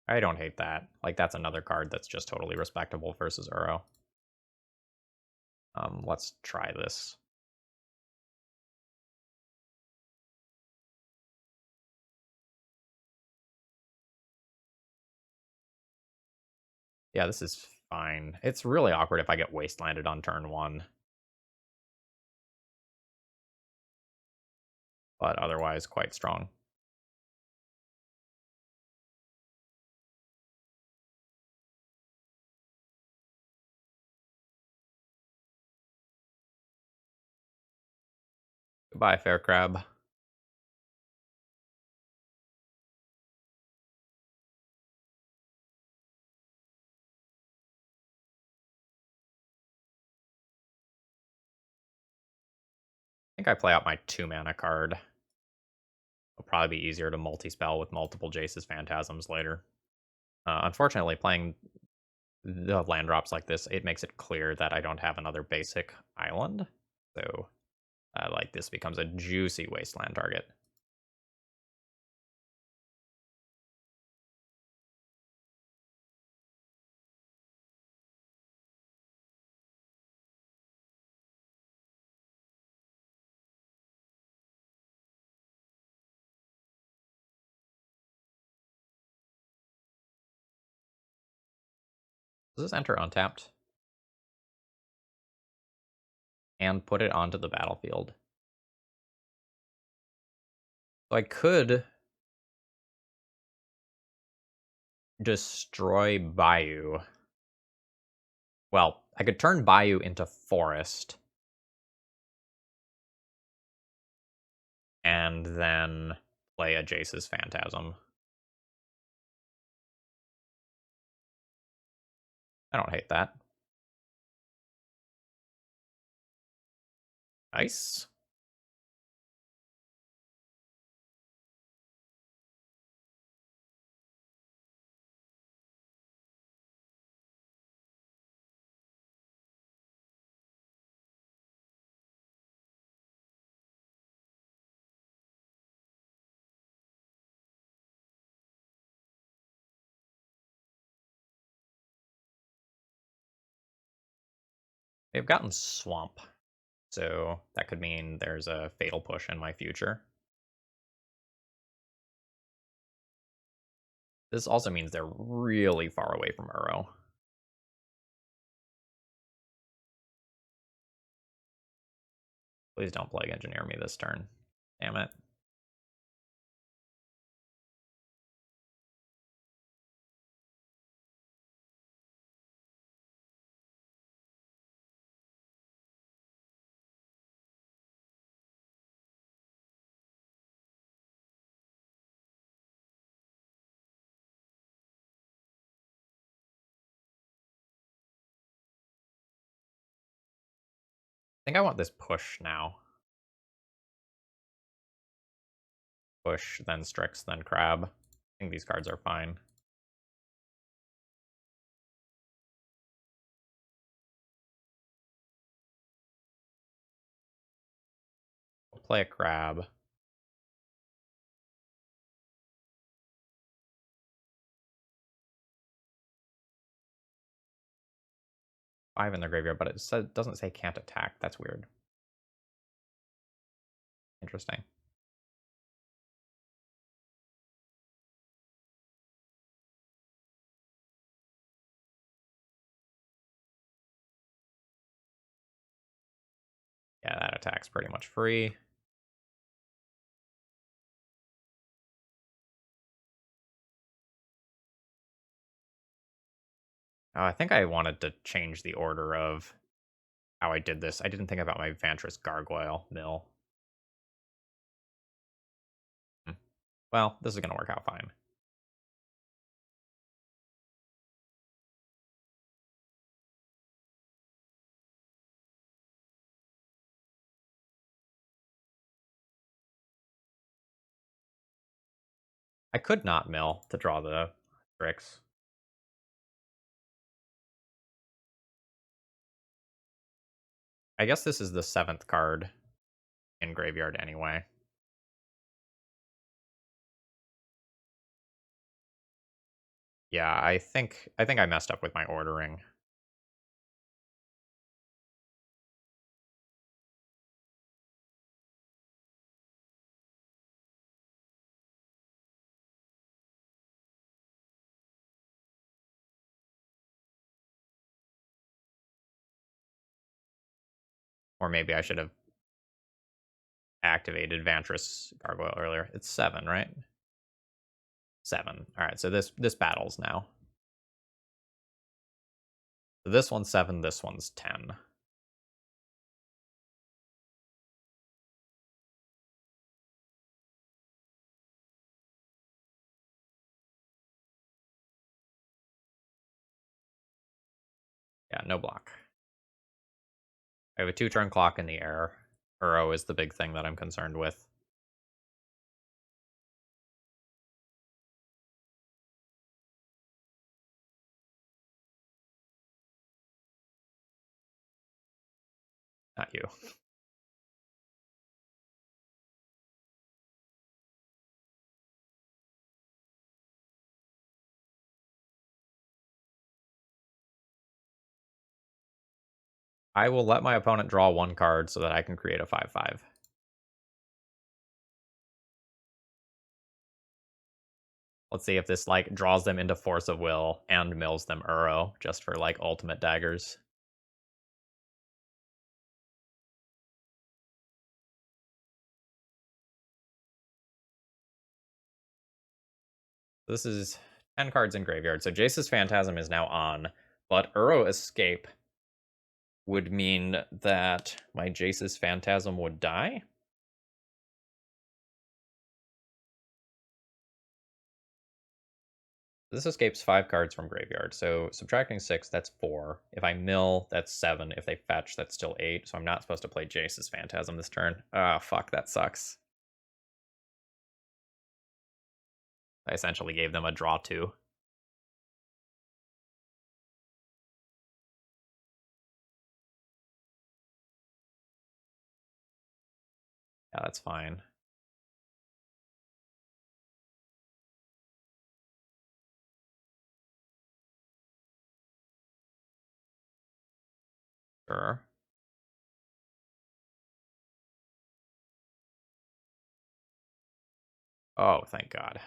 I don't hate that. Like, that's another card that's just totally respectable versus Uro. Let's try this. Yeah, this is fine. It's really awkward if I get Wastelanded on turn 1. But otherwise, quite strong. Goodbye, Fair Crab. I think I play out my 2-mana card. It'll probably be easier to multi-spell with multiple Jace's Phantasms later. Unfortunately, playing the land drops like this, it makes it clear that I don't have another basic island. So, like, this becomes a juicy Wasteland target. Does this enter untapped? And put it onto the battlefield. So I could destroy Bayou. Well, I could turn Bayou into forest. And then play a Jace's Phantasm. I don't hate that. Nice. They've gotten Swamp, so that could mean there's a Fatal Push in my future. This also means they're really far away from Uro. Please don't Plague Engineer me this turn. Damn it. I think I want this push now. Push, then Strix, then Crab. I think these cards are fine. We'll play a Crab. 5 in the graveyard, but it doesn't say can't attack. That's weird. Interesting. Yeah, that attack's pretty much free. Oh, I think I wanted to change the order of how I did this. I didn't think about my Vantress Gargoyle mill. Well, this is going to work out fine. I could not mill to draw the tricks. I guess this is the 7th card in graveyard anyway. Yeah, I think I messed up with my ordering. Or maybe I should have activated Vantress Gargoyle earlier. It's 7, right? 7. All right, so this battles now. So this one's 7, this one's 10. Yeah, no block. I have a 2-turn clock in the air. Uro is the big thing that I'm concerned with. Not you. I will let my opponent draw 1 card so that I can create a 5/5. Let's see if this like draws them into Force of Will and mills them Uro just for like ultimate daggers. This is 10 cards in graveyard. So Jace's Phantasm is now on, but Uro Escape would mean that my Jace's Phantasm would die. This escapes 5 cards from graveyard, so subtracting 6, that's 4. If I mill, that's 7. If they fetch, that's still 8, so I'm not supposed to play Jace's Phantasm this turn. Ah, fuck, that sucks. I essentially gave them a draw 2. Yeah, that's fine. Sure. Oh, thank God.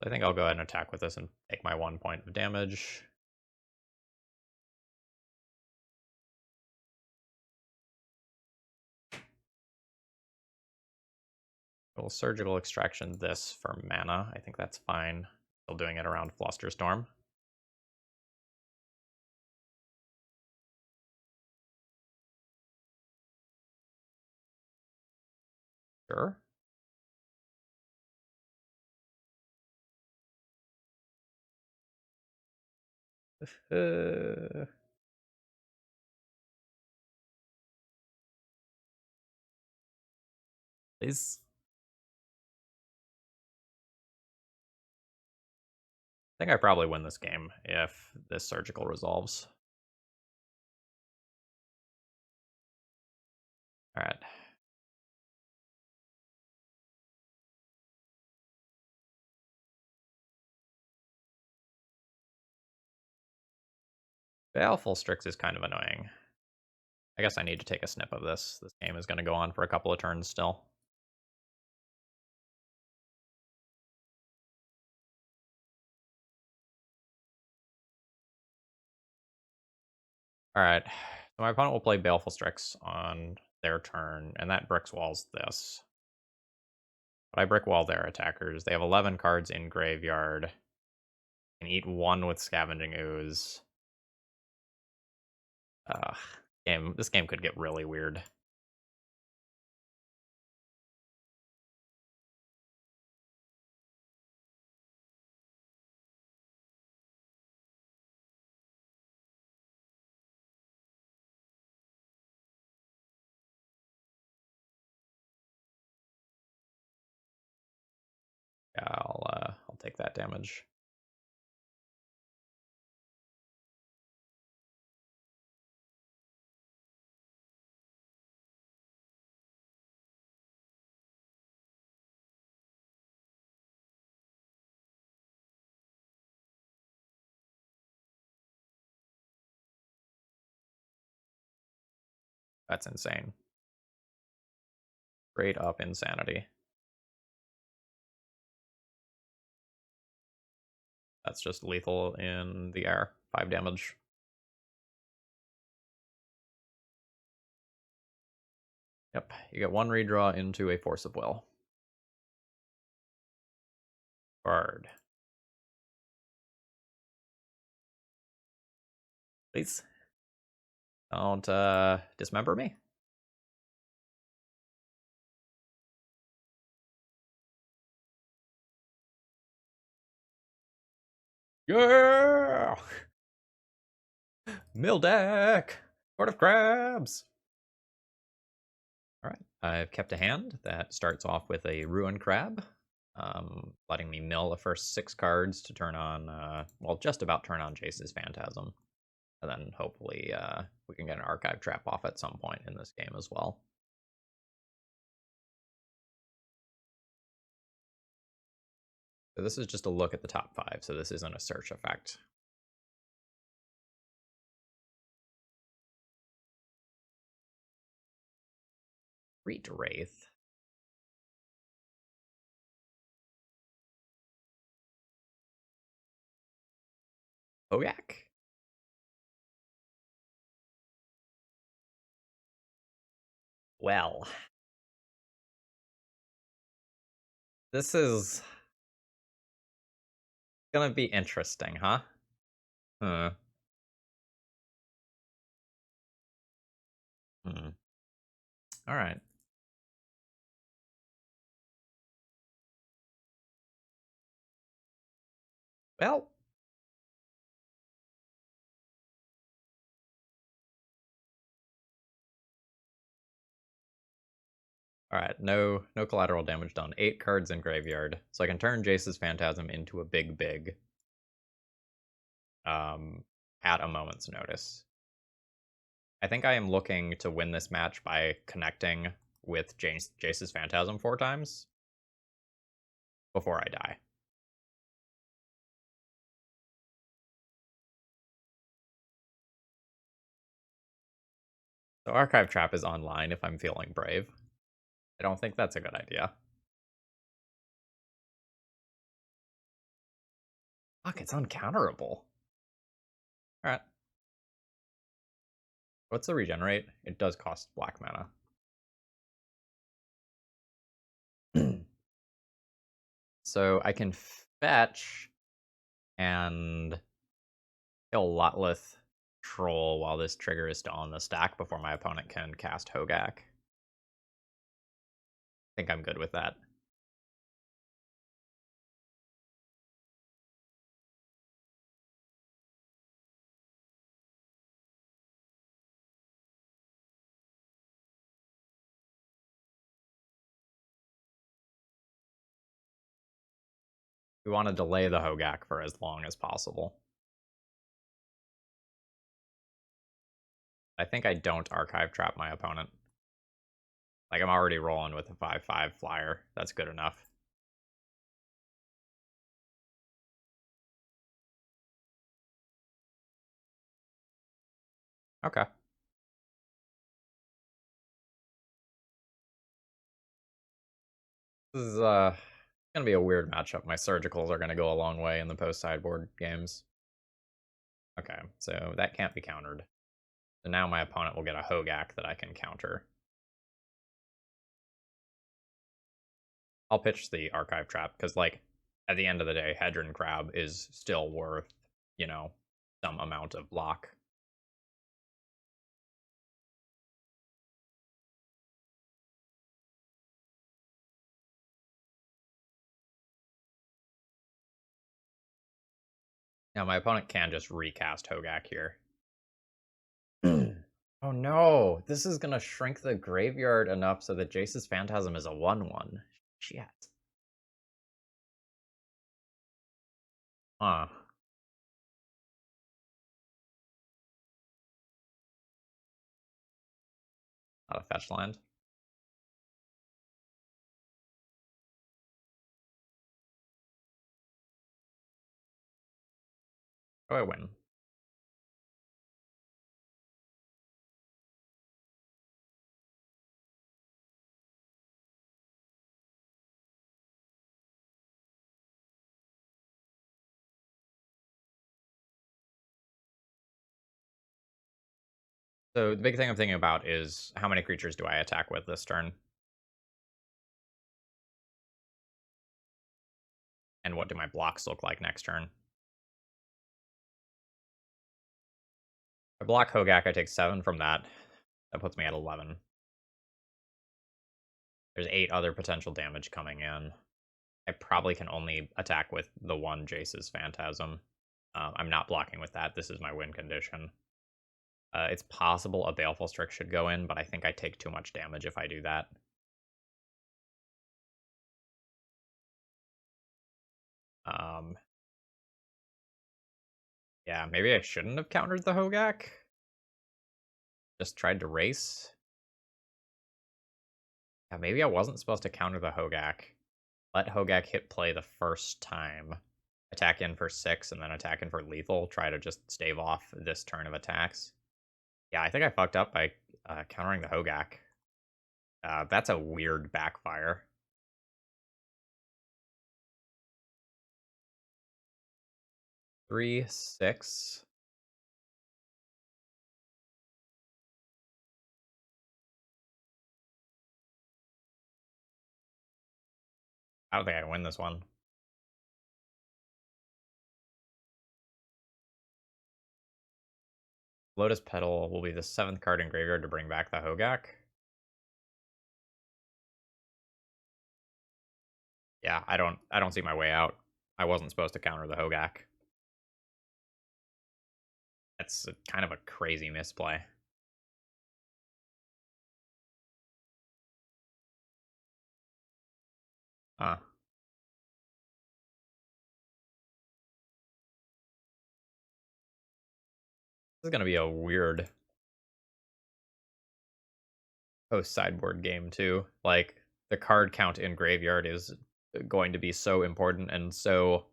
I think I'll go ahead and attack with this and take my 1 point of damage. We'll Surgical Extraction this for mana. I think that's fine. Still doing it around Flusterstorm. Sure. Please. I think I probably win this game if this Surgical resolves. Alright. Baleful Strix is kind of annoying. I guess I need to take a snip of this. This game is going to go on for a couple of turns still. Alright. So my opponent will play Baleful Strix on their turn, and that bricks walls this. But I brick wall their attackers. They have 11 cards in graveyard. Can eat 1 with Scavenging Ooze. This game could get really weird. Yeah, I'll take that damage. That's insane. Straight up insanity. That's just lethal in the air. 5 damage. Yep, you get 1 redraw into a Force of Will. Card. Please. Don't dismember me. Yeah! Mill deck! Court of Crabs! Alright, I've kept a hand that starts off with a Ruin Crab, letting me mill the first 6 cards to turn on, well, just about turn on Jace's Phantasm. And then hopefully we can get an Archive Trap off at some point in this game as well. So this is just a look at the top 5, so this isn't a search effect. Reet Wraith. Hogaak? Well, this is gonna be interesting, huh? Hmm. Hmm. All right. Well, all right. No collateral damage done. 8 cards in graveyard, so I can turn Jace's Phantasm into a big um at a moment's notice. I think I am looking to win this match by connecting with Jace's Phantasm 4 times before I die. So Archive Trap is online if I'm feeling brave. I don't think that's a good idea. Fuck, it's uncounterable. Alright. What's the regenerate? It does cost black mana. So I can fetch and kill Lotleth Troll while this trigger is still on the stack before my opponent can cast Hogaak. I think I'm good with that. We want to delay the Hogaak for as long as possible. I think I don't Archive Trap my opponent. Like, I'm already rolling with a 5/5 flyer. That's good enough. Okay. This is gonna be a weird matchup. My surgicals are gonna go a long way in the post sideboard games. Okay, so that can't be countered. So now my opponent will get a Hogaak that I can counter. I'll pitch the Archive Trap, because, like, at the end of the day, Hedron Crab is still worth, some amount of block. Now, my opponent can just recast Hogaak here. Oh no, this is gonna shrink the graveyard enough so that Jace's Phantasm is a 1/1. Shit. Huh. Not a fetch land. Oh, I win. So the big thing I'm thinking about is how many creatures do I attack with this turn? And what do my blocks look like next turn? If I block Hogaak, I take 7 from that. That puts me at 11. There's 8 other potential damage coming in. I probably can only attack with the one Jace's Phantasm. I'm not blocking with that. This is my win condition. It's possible a Baleful Strix should go in, but I think I take too much damage if I do that. Um, yeah, maybe I shouldn't have countered the Hogaak. Just tried to race. Yeah, maybe I wasn't supposed to counter the Hogaak. Let Hogaak hit play the first time. Attack in for 6 and then attack in for lethal. Try to just stave off this turn of attacks. Yeah, I think I fucked up by countering the Hogaak. That's a weird backfire. 3, 6. I don't think I can win this one. Lotus Petal will be the 7th card in graveyard to bring back the Hogaak. Yeah, I don't see my way out. I wasn't supposed to counter the Hogaak. That's kind of a crazy misplay. Huh. This is gonna be a weird post sideboard game too. Like the card count in graveyard is going to be so important and so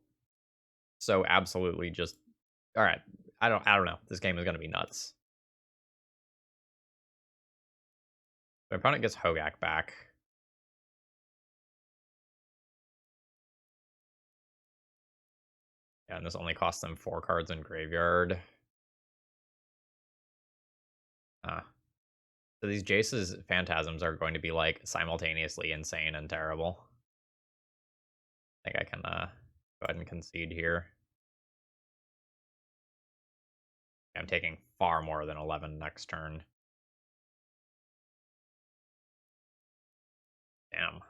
absolutely just all right. I don't know. This game is gonna be nuts. My opponent gets Hogaak back. Yeah, and this only costs them 4 cards in graveyard. So these Jace's phantasms are going to be like simultaneously insane and terrible. I think I can go ahead and concede here. I'm taking far more than 11 next turn. Damn.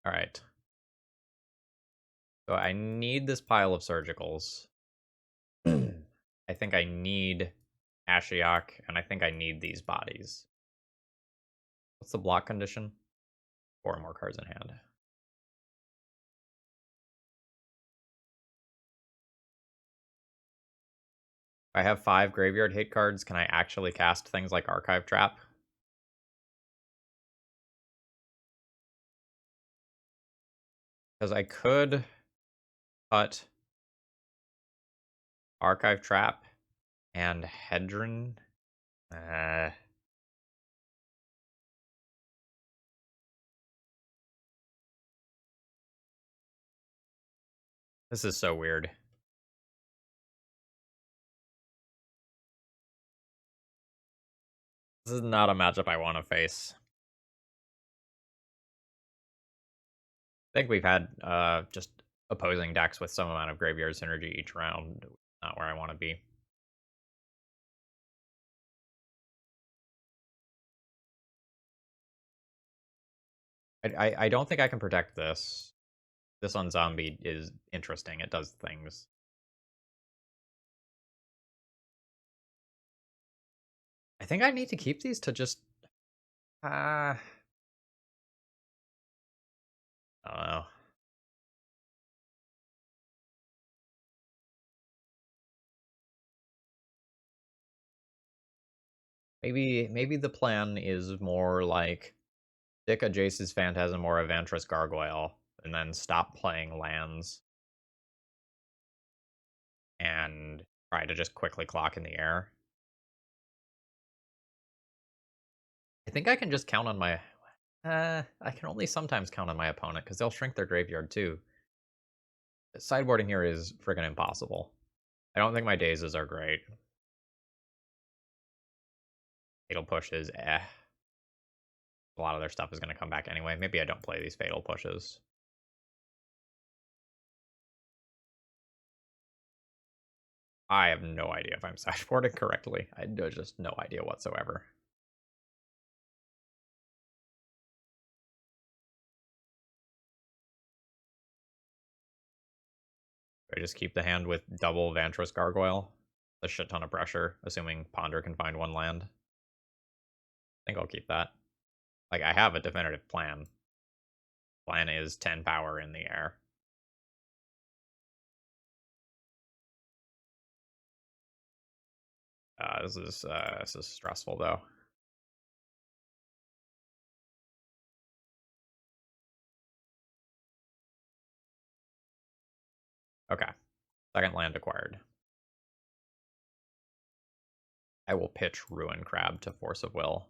All right. So I need this pile of surgicals. I think I need Ashiok, and I think I need these bodies. What's the block condition? 4 more cards in hand. I have 5 graveyard hate cards. Can I actually cast things like Archive Trap? Because I could cut Archive Trap and Hedron. This is so weird. This is not a matchup I want to face. I think we've had just opposing decks with some amount of graveyard synergy each round. Not where I want to be. I don't think I can protect this. This on zombie is interesting. It does things. I think I need to keep these to just I don't know. Maybe the plan is more like stick a Jace's Phantasm or a Vantress Gargoyle, and then stop playing lands and try to just quickly clock in the air. I think I can just count on my. I can only sometimes count on my opponent because they'll shrink their graveyard too. Sideboarding here is friggin' impossible. I don't think my dazes are great. Fatal push is A lot of their stuff is going to come back anyway. Maybe I don't play these fatal pushes. I have no idea if I'm sideboarding correctly. I just no idea whatsoever. I just keep the hand with double Vantress Gargoyle. A shit ton of pressure, assuming Ponder can find 1 land. I think I'll keep that. Like, I have a definitive plan. Plan is 10 power in the air. This is stressful though. Okay, 2nd land acquired. I will pitch Ruin Crab to Force of Will,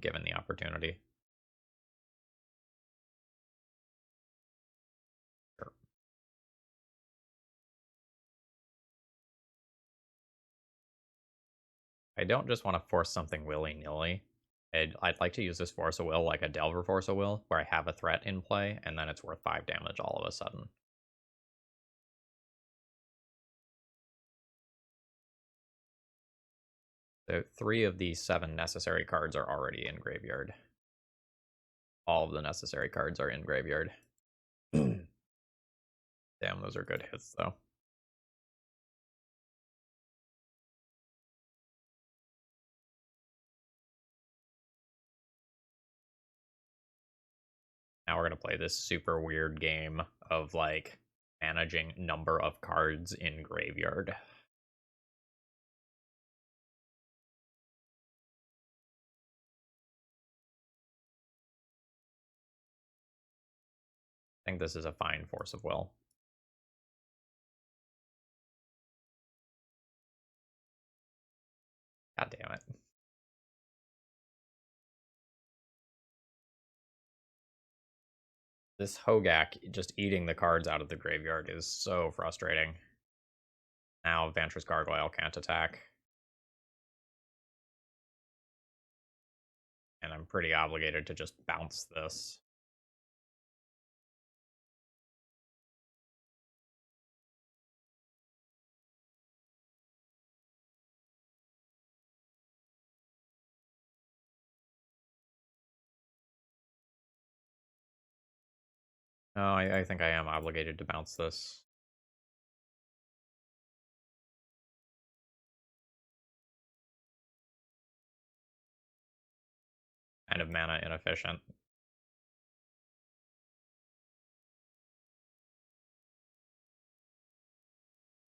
given the opportunity. I don't just want to force something willy-nilly. I'd like to use this Force of Will like a Delver Force of Will, where I have a threat in play, and then it's worth 5 damage all of a sudden. So 3 of the 7 necessary cards are already in graveyard. All of the necessary cards are in graveyard. Damn, those are good hits, though. Now we're going to play this super weird game of, like, managing number of cards in graveyard. I think this is a fine Force of Will. God damn it. This Hogaak just eating the cards out of the graveyard is so frustrating. Now Vantress Gargoyle can't attack. And I'm pretty obligated to just bounce this. No, I think I am obligated to bounce this. Kind of mana inefficient.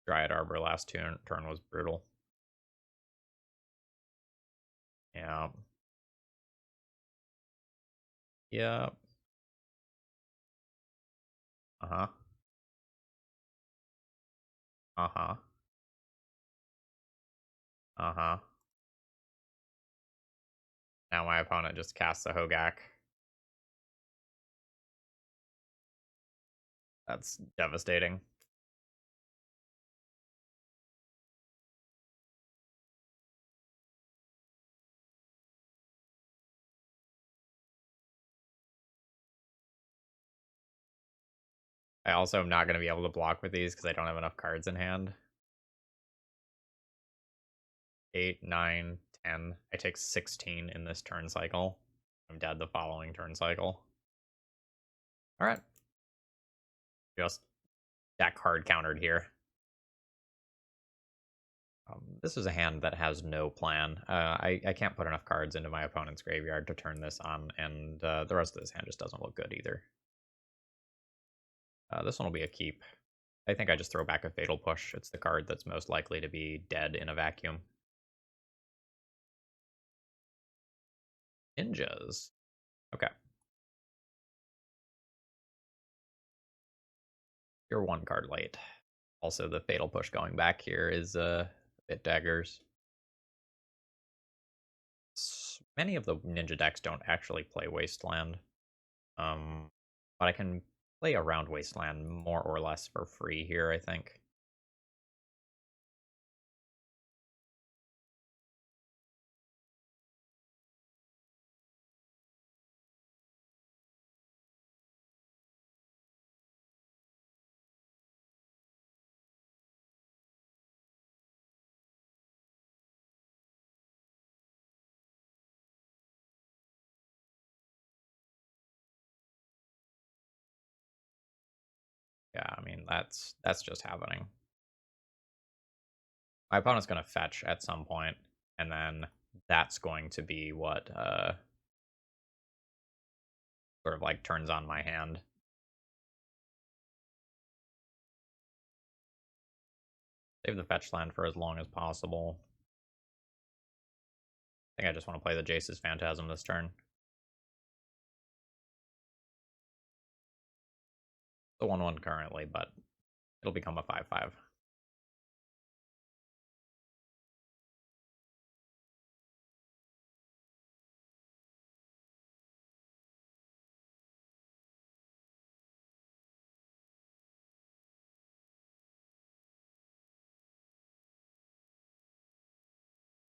Dryad Arbor last turn was brutal. Yeah. Yeah. Uh-huh. Uh-huh. Uh-huh. Now my opponent just casts a Hogaak. That's devastating. I also am not going to be able to block with these because I don't have enough cards in hand. 8, 9, 10. I take 16 in this turn cycle. I'm dead the following turn cycle. Alright. Just that card countered here. This is a hand that has no plan. I can't put enough cards into my opponent's graveyard to turn this on, and the rest of this hand just doesn't look good either. This one will be a keep. I think I just throw back a Fatal Push. It's the card that's most likely to be dead in a vacuum. Ninjas. Okay. You're 1 card late. Also, the Fatal Push going back here is a bit daggers. Many of the ninja decks don't actually play Wasteland. But I can play around Wasteland more or less for free here, I think. Yeah, I mean, that's just happening. My opponent's going to fetch at some point, and then that's going to be what sort of like turns on my hand. Save the fetch land for as long as possible. I think I just want to play the Jace's Phantasm this turn. The 1/1 currently, but it'll become a 5/5.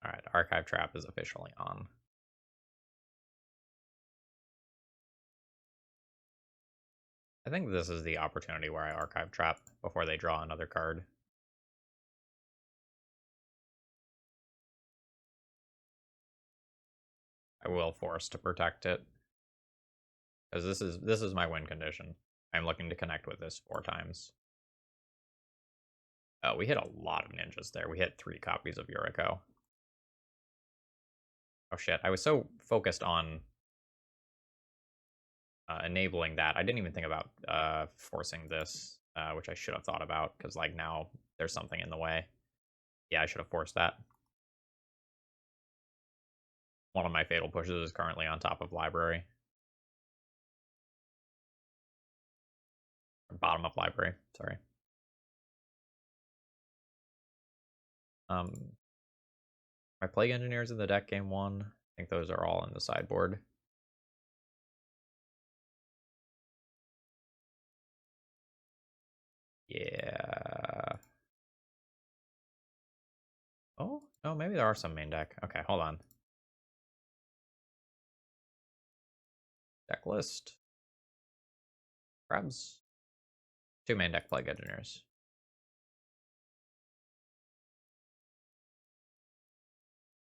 Alright. Alright, Archive Trap is officially on. I think this is the opportunity where I Archive Trap before they draw another card. I will force to protect it. Because this is my win condition. I'm looking to connect with this 4 times. Oh, we hit a lot of ninjas there. We hit 3 copies of Yuriko. Oh shit, I was so focused on enabling that. I didn't even think about forcing this, which I should have thought about, because like now there's something in the way. Yeah, I should have forced that. One of my fatal pushes is currently on top of library. Or bottom of library, sorry. My Plague Engineers in the deck game 1. I think those are all in the sideboard. Yeah. Oh, no, maybe there are some main deck. Okay, hold on. Deck list. Crabs. 2 main deck Plague Engineers.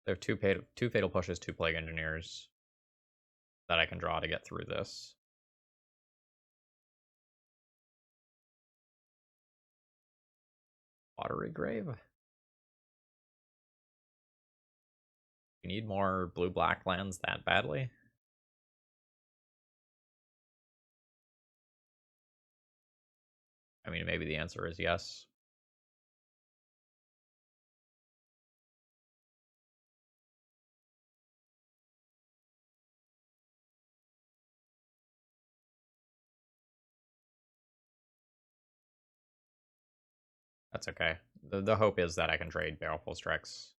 There are two fatal pushes, 2 Plague Engineers that I can draw to get through this. Watery Grave. We need more blue-black lands that badly. I mean, maybe the answer is yes. That's okay. The hope is that I can trade Baleful Strix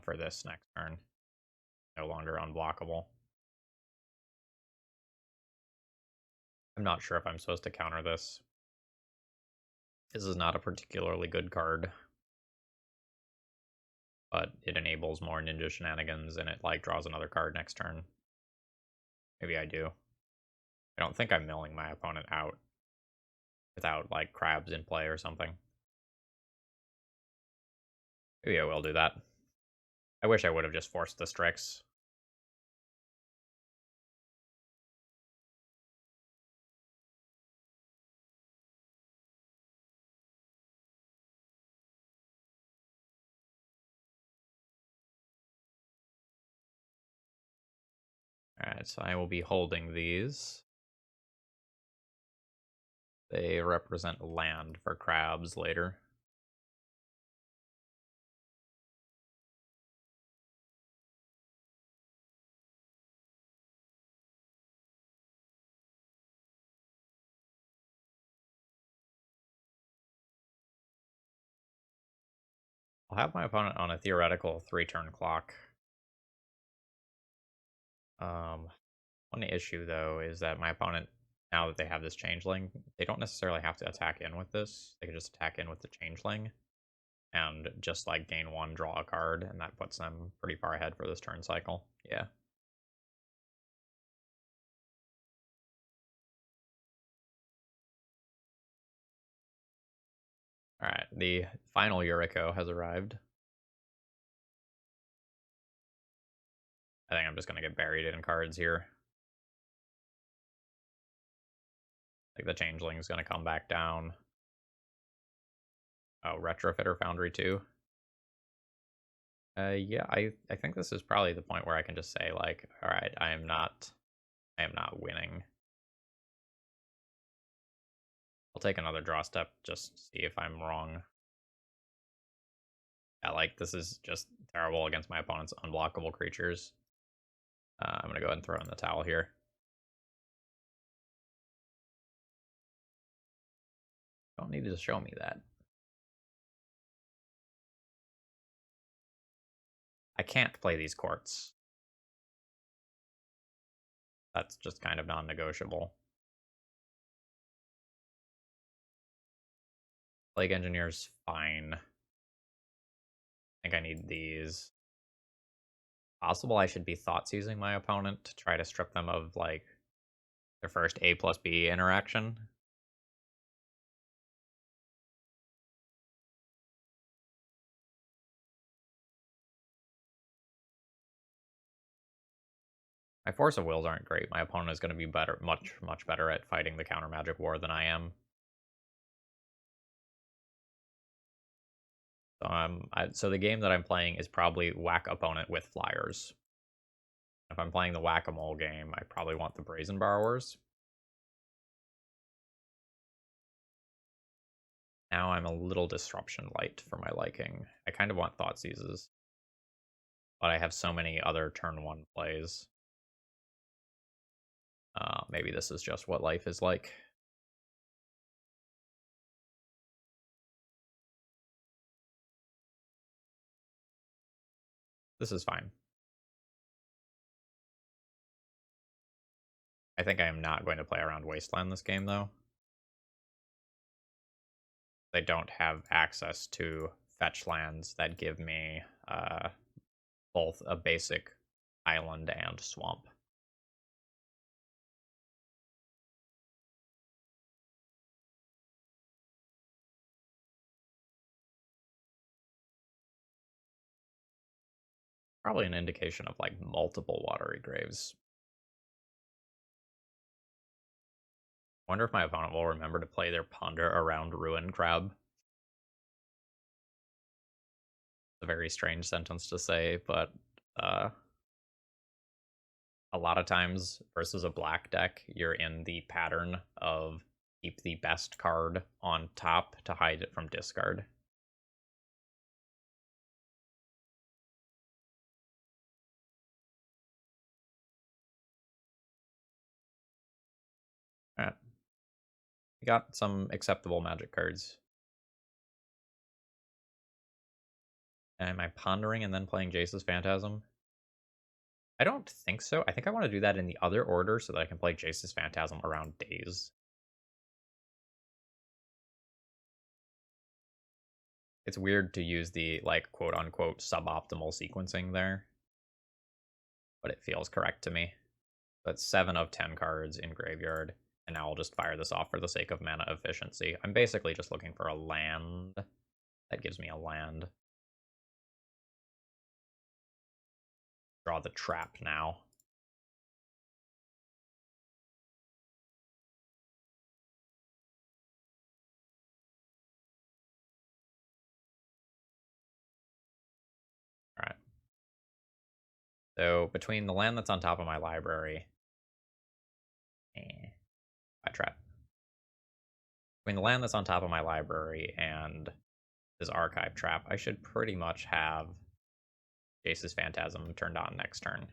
for this next turn. No longer unblockable. I'm not sure if I'm supposed to counter this. This is not a particularly good card, but it enables more ninja shenanigans and it like draws another card next turn. Maybe I do. I don't think I'm milling my opponent out without like crabs in play or something. Maybe I will do that. I wish I would have just forced the Strix. Alright, so I will be holding these. They represent land for crabs later. I'll have my opponent on a theoretical 3-turn clock. One issue, though, is that my opponent, now that they have this changeling, they don't necessarily have to attack in with this. They can just attack in with the changeling and just, like, gain 1, draw a card, and that puts them pretty far ahead for this turn cycle. Yeah. Alright, the final Yuriko has arrived. I think I'm just going to get buried in cards here. Like, the changeling is going to come back down. Oh, Retrofitter Foundry too. Yeah, I think this is probably the point where I can just say, like, alright, I am not winning. I'll take another draw step, just to see if I'm wrong. Yeah, like, this is just terrible against my opponent's unblockable creatures. I'm gonna go ahead and throw in the towel here. Don't need to show me that. I can't play these courts. That's just kind of non-negotiable. Plague Engineer's fine. I think I need these. Possible I should be thought seizing my opponent to try to strip them of, like, their first A plus B interaction. My force of wills aren't great. My opponent is going to be better, much better at fighting the counter magic war than I am. So the game that I'm playing is probably whack opponent with flyers. If I'm playing the whack-a-mole game, I probably want the Brazen Borrowers. Now I'm a little disruption light for my liking. I kind of want thought seizes, but I have so many other turn 1 plays. Maybe this is just what life is like. This is fine. I think I am not going to play around Wasteland this game, though. They don't have access to fetch lands that give me both a basic island and swamp. Probably an indication of, like, multiple watery graves. Wonder if my opponent will remember to play their Ponder around Ruin Crab. It's a very strange sentence to say, but a lot of times versus a black deck, you're in the pattern of keep the best card on top to hide it from discard. Alright. We got some acceptable magic cards. Am I pondering and then playing Jace's Phantasm? I don't think so. I think I want to do that in the other order so that I can play Jace's Phantasm around Daze. It's weird to use the, like, quote-unquote suboptimal sequencing there, but it feels correct to me. That's 7 of 10 cards in graveyard, and now I'll just fire this off for the sake of mana efficiency. I'm basically just looking for a land. That gives me a land. Draw the trap now. Alright. So between the land that's on top of my library... I trap. Between the land that's on top of my library and this archive trap, I should pretty much have Jace's Phantasm turned on next turn.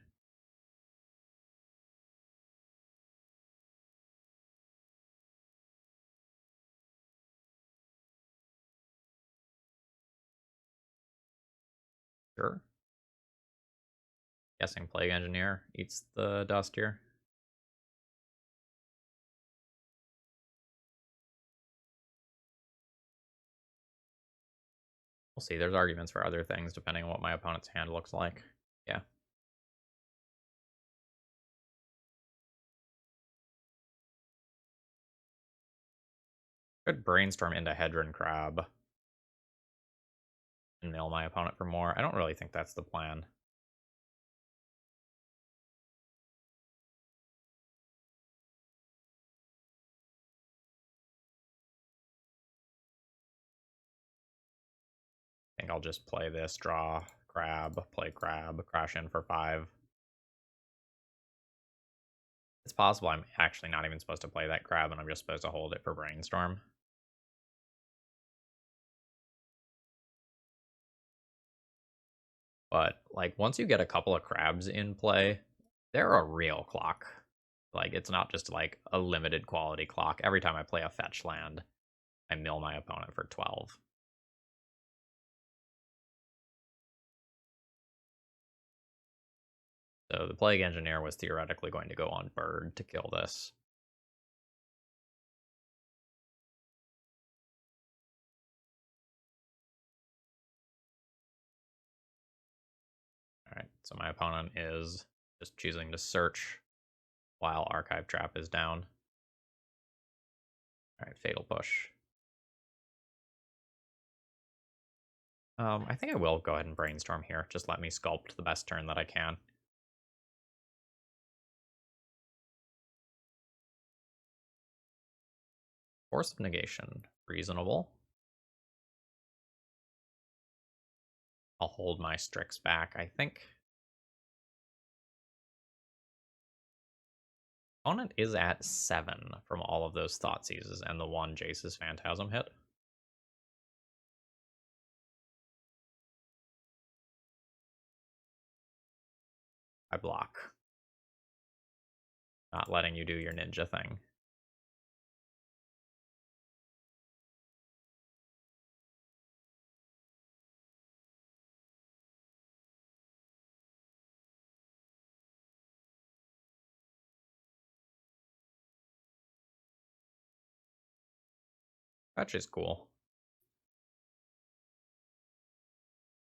Sure. Guessing Plague Engineer eats the dust here. We'll see. There's arguments for other things depending on what my opponent's hand looks like. Yeah. Could brainstorm into Hedron Crab and mill my opponent for more. I don't really think that's the plan. I think I'll just play this, draw crab, play crab, crash in for 5. It's possible I'm actually not even supposed to play that crab and I'm just supposed to hold it for brainstorm. But, like, once you get a couple of crabs in play, they're a real clock. Like, it's not just, like, a limited quality clock. Every time I play a fetch land, I mill my opponent for 12. So the Plague Engineer was theoretically going to go on Bird to kill this. Alright. so my opponent is just choosing to search while Archive Trap is down. Alright, Fatal Push. I think I will go ahead and Brainstorm here. Just let me sculpt the best turn that I can. Force of Negation. Reasonable. I'll hold my Strix back, I think. Opponent is at 7 from all of those Thoughtseizes and the one Jace's Phantasm hit. I block. Not letting you do your ninja thing. Fetch is cool.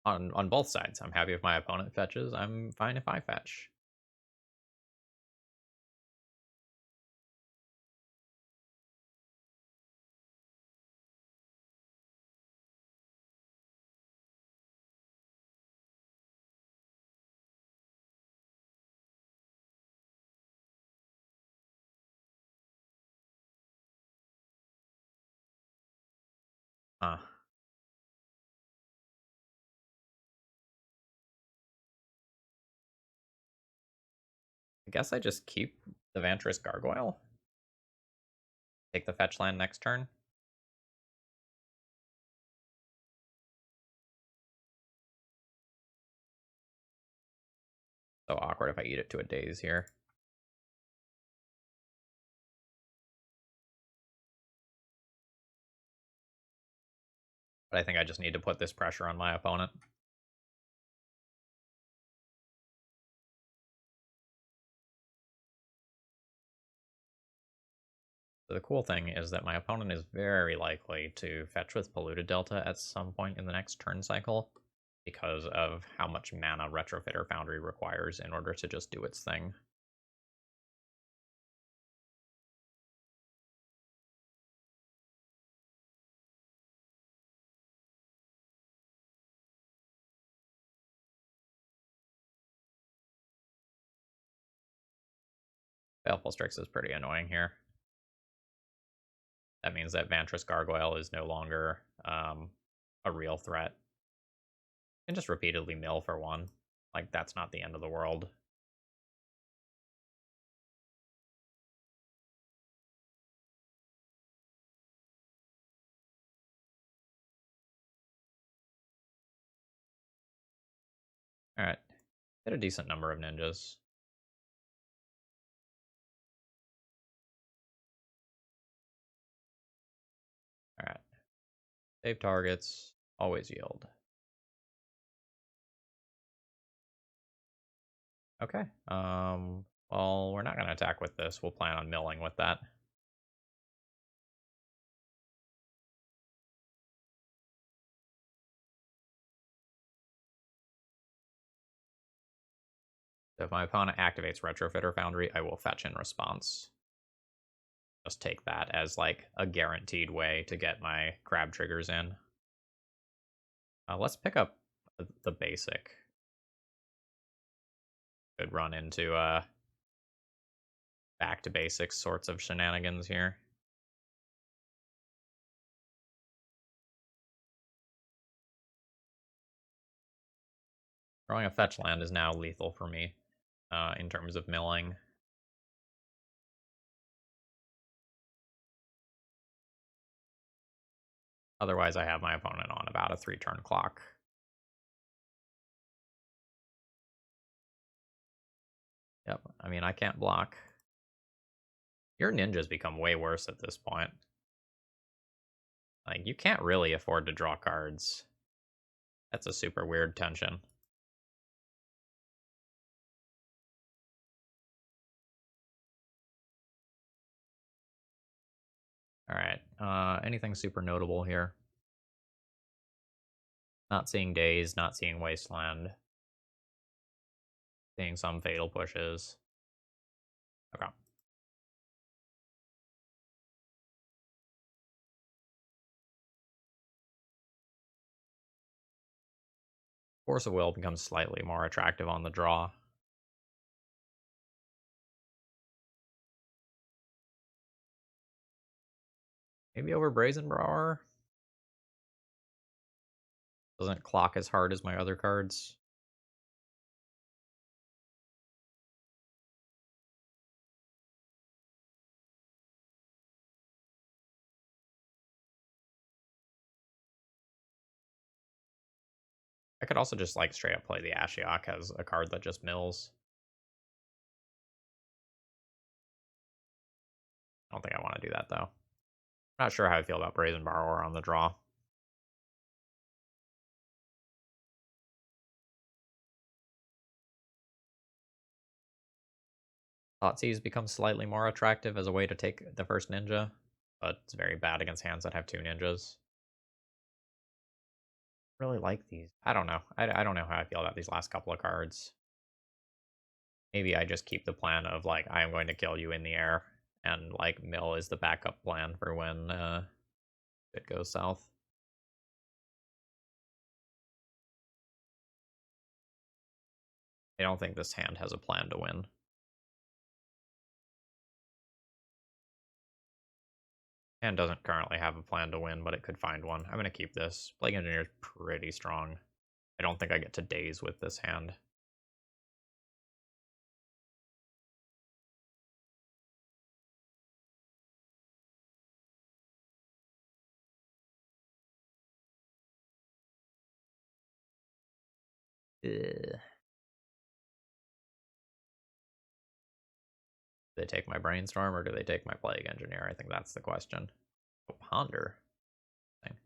On both sides. I'm happy if my opponent fetches. I'm fine if I fetch. Huh. I guess I just keep the Vantress Gargoyle. Take the fetch land next turn. So awkward if I eat it to a daze here. But I think I just need to put this pressure on my opponent. So the cool thing is that my opponent is very likely to fetch with Polluted Delta at some point in the next turn cycle because of how much mana Retrofitter Foundry requires in order to just do its thing. Baleful Strix is pretty annoying here. That means that Vantress Gargoyle is no longer a real threat. You can just repeatedly mill for one. Like, that's not the end of the world. Alright. Get a decent number of ninjas. Alright. Save targets. Always yield. Okay. Well, we're not going to attack with this. We'll plan on milling with that. So if my opponent activates Retrofitter Foundry, I will fetch in response. Just take that as like a guaranteed way to get my crab triggers in. Let's pick up the basic. Could run into back to basics sorts of shenanigans here. Drawing a fetch land is now lethal for me in terms of milling. Otherwise, I have my opponent on about a 3-turn clock. Yep, I mean, I can't block. Your ninjas become way worse at this point. Like, you can't really afford to draw cards. That's a super weird tension. Alright, anything super notable here? Not seeing Daze, not seeing Wasteland. Seeing some fatal pushes. Okay. Force of Will becomes slightly more attractive on the draw. Maybe over Brazen Brawler. Doesn't clock as hard as my other cards. I could also just like straight up play the Ashiok as a card that just mills. I don't think I want to do that though. Not sure how I feel about Brazen Borrower on the draw. Thoughtseize becomes slightly more attractive as a way to take the first ninja, but it's very bad against hands that have 2 ninjas. Really like these. I don't know. I don't know how I feel about these last couple of cards. Maybe I just keep the plan of like I am going to kill you in the air, and like mill is the backup plan for when it goes south. I don't think this hand has a plan to win. And doesn't currently have a plan to win, but it could find one. I'm going to keep this. Plague Engineer is pretty strong. I don't think I get to daze with this hand. Ugh. Do they take my Brainstorm or do they take my Plague Engineer? I think that's the question. Oh, Ponder. Thing.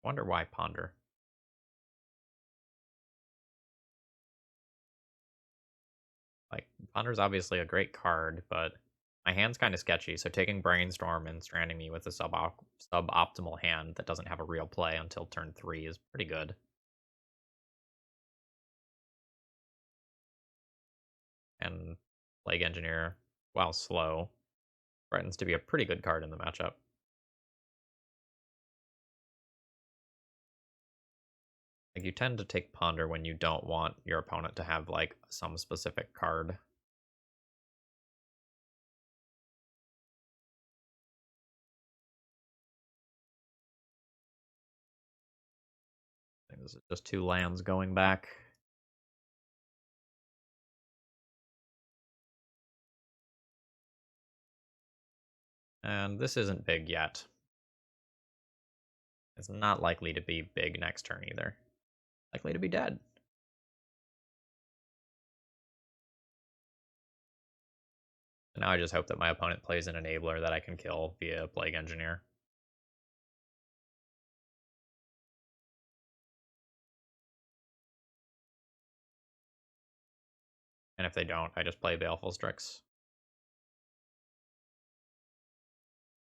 Wonder why Ponder. Like, Ponder's obviously a great card, but my hand's kind of sketchy, so taking Brainstorm and stranding me with a suboptimal hand that doesn't have a real play until turn 3 is pretty good. And Plague Engineer, while slow, threatens to be a pretty good card in the matchup. Like, you tend to take Ponder when you don't want your opponent to have, like, some specific card. I think this is just 2 lands going back. And this isn't big yet. It's not likely to be big next turn either. Likely to be dead. So now I just hope that my opponent plays an enabler that I can kill via Plague Engineer. And if they don't, I just play Baleful Strix.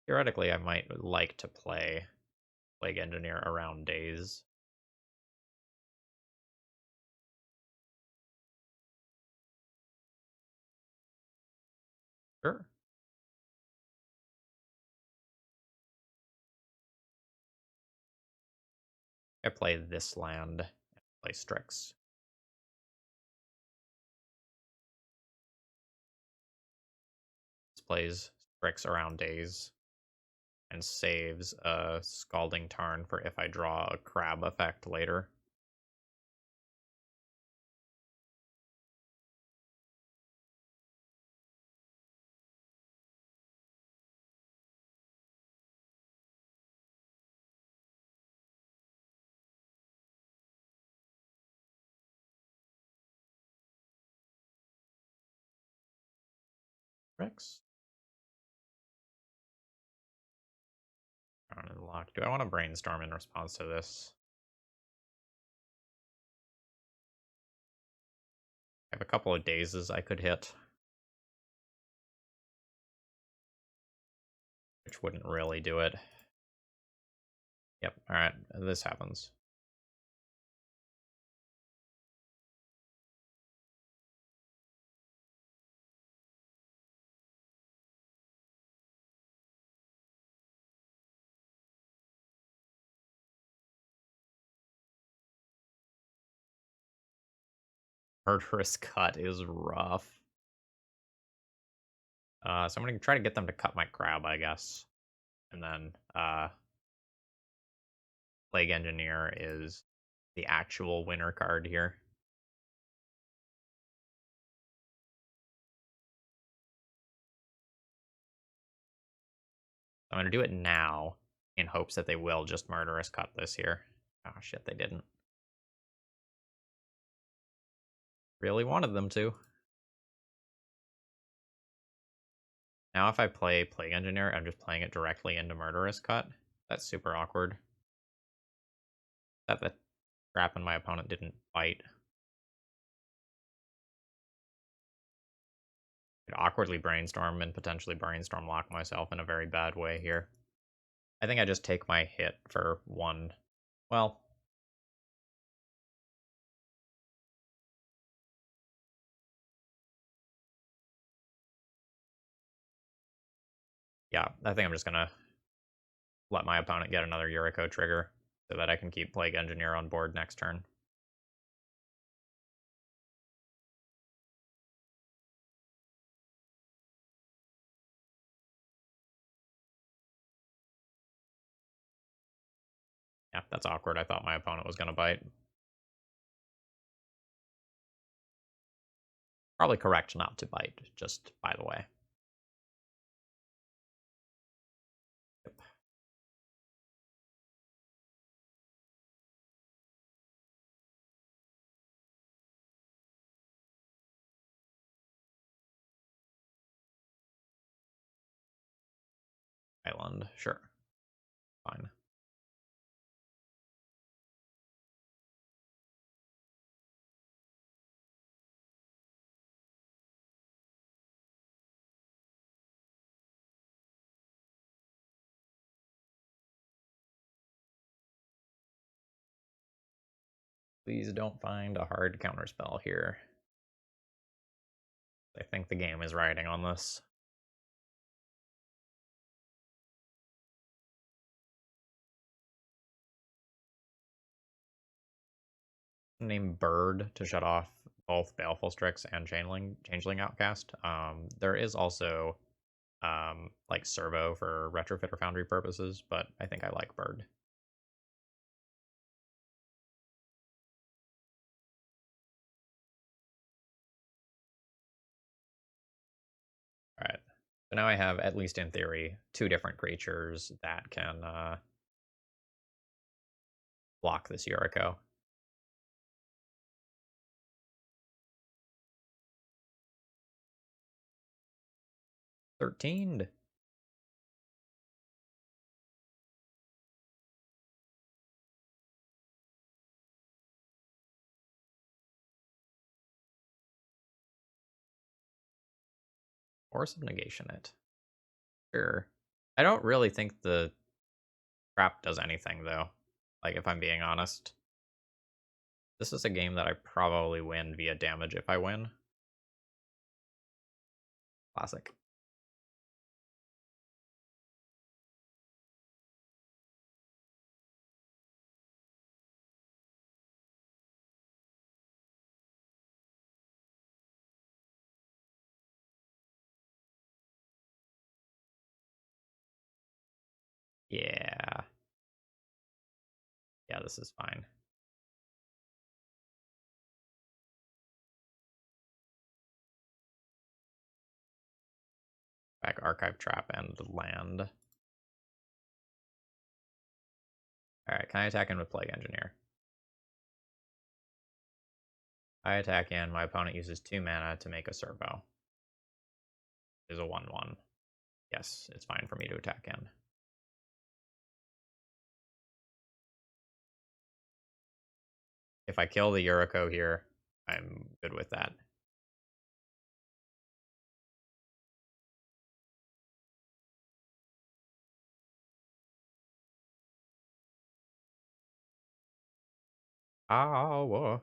Theoretically, I might like to play Plague Engineer around days. Sure. I play this land and play Strix. This plays Strix around days and saves a Scalding Tarn for if I draw a crab effect later. Strix. Unlock. Do I want to brainstorm in response to this? I have a couple of dazes I could hit. Which which wouldn't really do it. Yep, alright, this happens. Murderous cut is rough. So I'm gonna try to get them to cut my crab, I guess. And then, Plague Engineer is the actual winner card here. I'm gonna do it now in hopes that they will just Murderous cut this here. Oh shit, they didn't. Really wanted them to. Now if I play Plague Engineer, I'm just playing it directly into Murderous cut. That's super awkward. That the trap and my opponent didn't bite. Could awkwardly brainstorm and potentially brainstorm lock myself in a very bad way here. I think I just take my hit for one. Well, yeah, I think I'm just gonna let my opponent get another Yuriko trigger so that I can keep Plague Engineer on board next turn. Yeah, that's awkward. I thought my opponent was gonna bite. Probably correct not to bite, just by the way. Yep. Island, sure. Fine. Please don't find a hard counterspell here. I think the game is riding on this. Name Bird to shut off both Baleful Strix and Changeling Outcast. There is also like Servo for Retrofit or Foundry purposes, but I think I like Bird. Alright. So now I have, at least in theory, two different creatures that can block this Yuriko. 13. Force of Negation it. Sure. I don't really think the trap does anything, though. Like, if I'm being honest. This is a game that I probably win via damage if I win. Classic. Yeah. Yeah, this is fine. Back Archive Trap and land. Alright, can I attack in with Plague Engineer? I attack in, my opponent uses 2 mana to make a Servo. Is a 1/1. Yes, it's fine for me to attack in. If I kill the Yuriko here, I'm good with that. Power.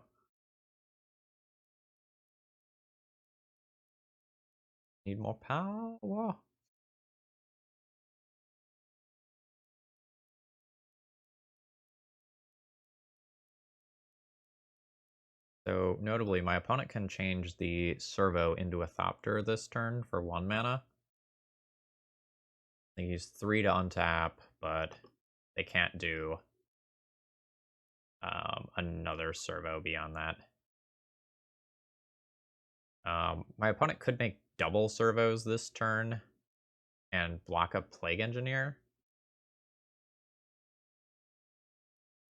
Need more power. So, notably, my opponent can change the servo into a Thopter this turn for 1 mana. They use 3 to untap, but they can't do another servo beyond that. My opponent could make double servos this turn and block up Plague Engineer.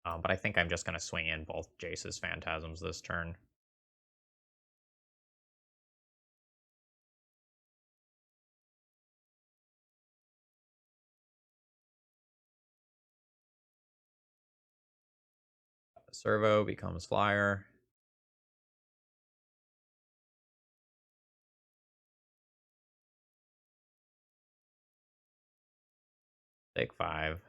But I think I'm just going to swing in both Jace's Phantasms this turn. Servo becomes Flyer. Take 5.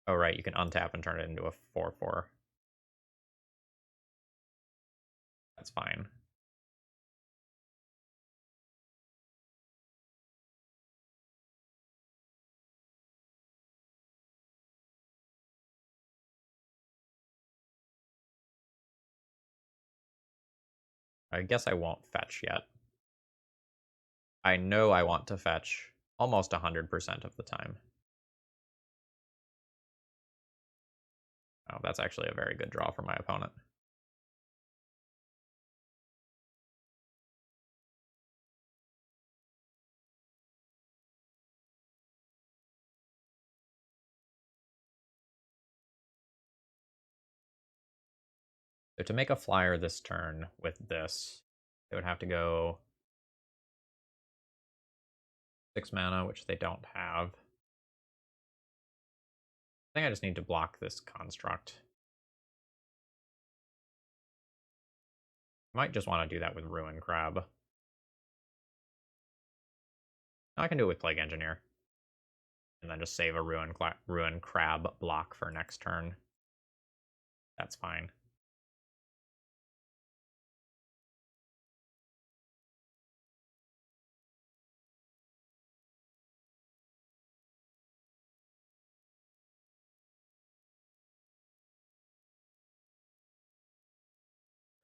Oh, right, you can untap and turn it into a 4/4. That's fine. I guess I won't fetch yet. I know I want to fetch almost 100% of the time. Oh, that's actually a very good draw for my opponent. So to make a flyer this turn with this, they would have to go 6 mana, which they don't have. I think I just need to block this construct. I might just want to do that with Ruin Crab. I can do it with Plague Engineer. And then just save a Ruin Crab block for next turn. That's fine.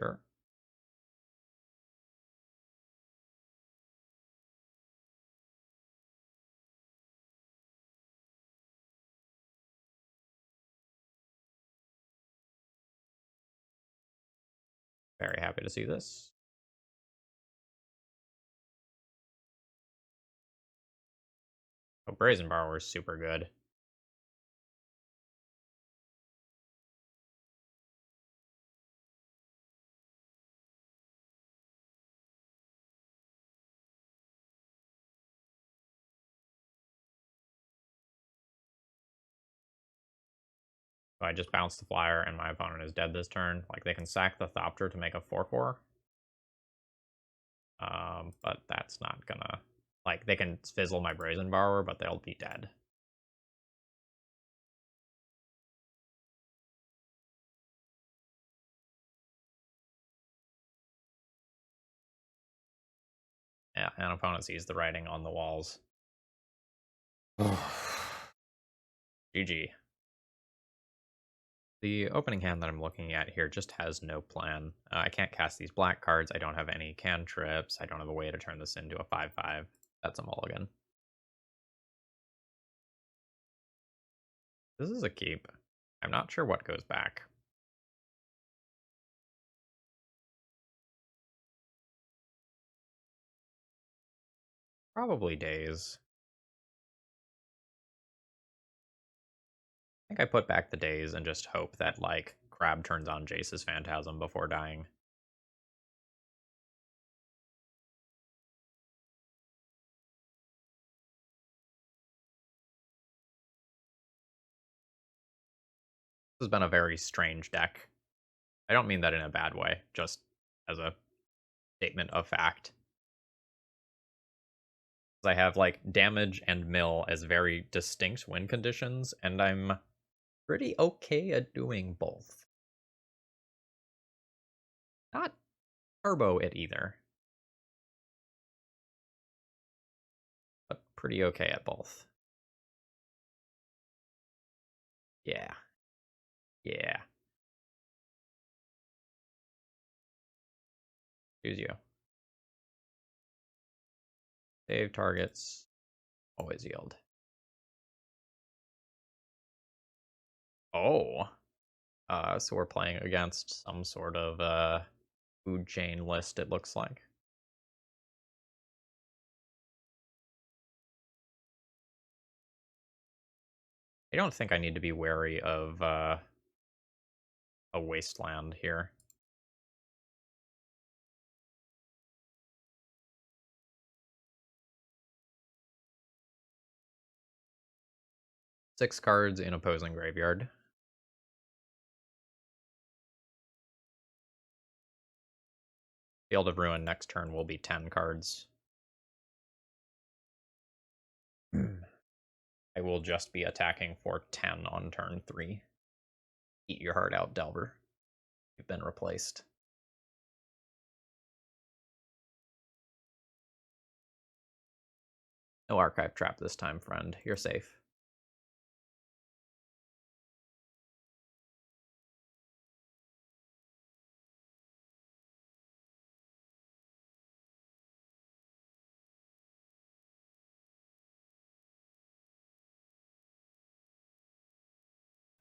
Sure. Very happy to see this. Oh, Brazen Borrower is super good. So I just bounce the flyer and my opponent is dead this turn. Like, they can sack the Thopter to make a 4/4. But that's not gonna... Like, they can fizzle my Brazen Borrower, but they'll be dead. Yeah, and opponent sees the writing on the walls. GG. The opening hand that I'm looking at here just has no plan. I can't cast these black cards. I don't have any cantrips. I don't have a way to turn this into a 5/5. That's a mulligan. This is a keep. I'm not sure what goes back. Probably Days. I think I put back the Days and just hope that, like, Crab turns on Jace's Phantasm before dying. This has been a very strange deck. I don't mean that in a bad way, just as a statement of fact. I have, like, damage and mill as very distinct win conditions, and I'm pretty okay at doing both. Not turbo at either, but pretty okay at both. Yeah. Yeah. Choose you. Save targets. Always yield. Oh. So we're playing against some sort of food chain list, it looks like. I don't think I need to be wary of a wasteland here. Six cards in opposing graveyard. Field of Ruin next turn will be 10 cards. I will just be attacking for 10 on turn 3. Eat your heart out, Delver. You've been replaced. No archive trap this time, friend. You're safe.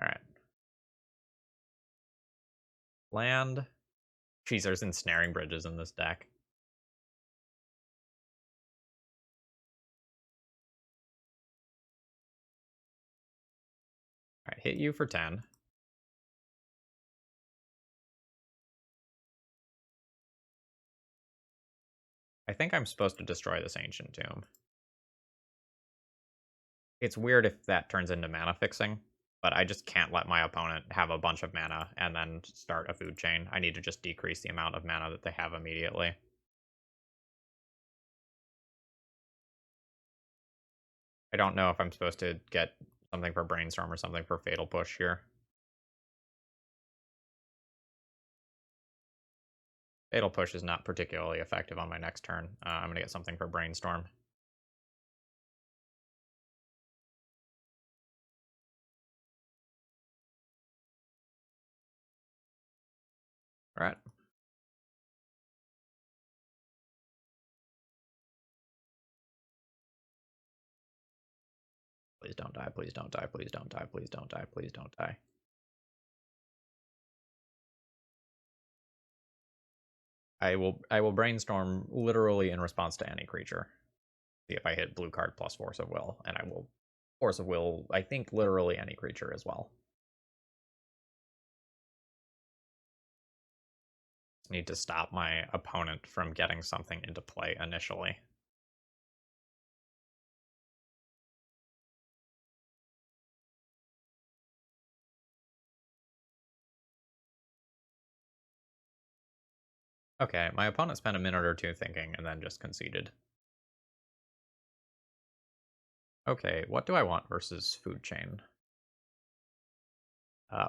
Alright. Land. Jeez, there's ensnaring bridges in this deck. Alright, hit you for 10. I think I'm supposed to destroy this Ancient Tomb. It's weird if that turns into mana fixing, but I just can't let my opponent have a bunch of mana and then start a food chain. I need to just decrease the amount of mana that they have immediately. I don't know if I'm supposed to get something for Brainstorm or something for Fatal Push here. Fatal Push is not particularly effective on my next turn. I'm going to get something for Brainstorm. All right. Please don't die, please don't die, please don't die, please don't die, please don't die. I will Brainstorm literally in response to any creature. See if I hit blue card plus Force of Will, and I will Force of Will, I think, literally any creature as well. Just need to stop my opponent from getting something into play initially. Okay, my opponent spent a minute or two thinking and then just conceded. Okay, what do I want versus food chain?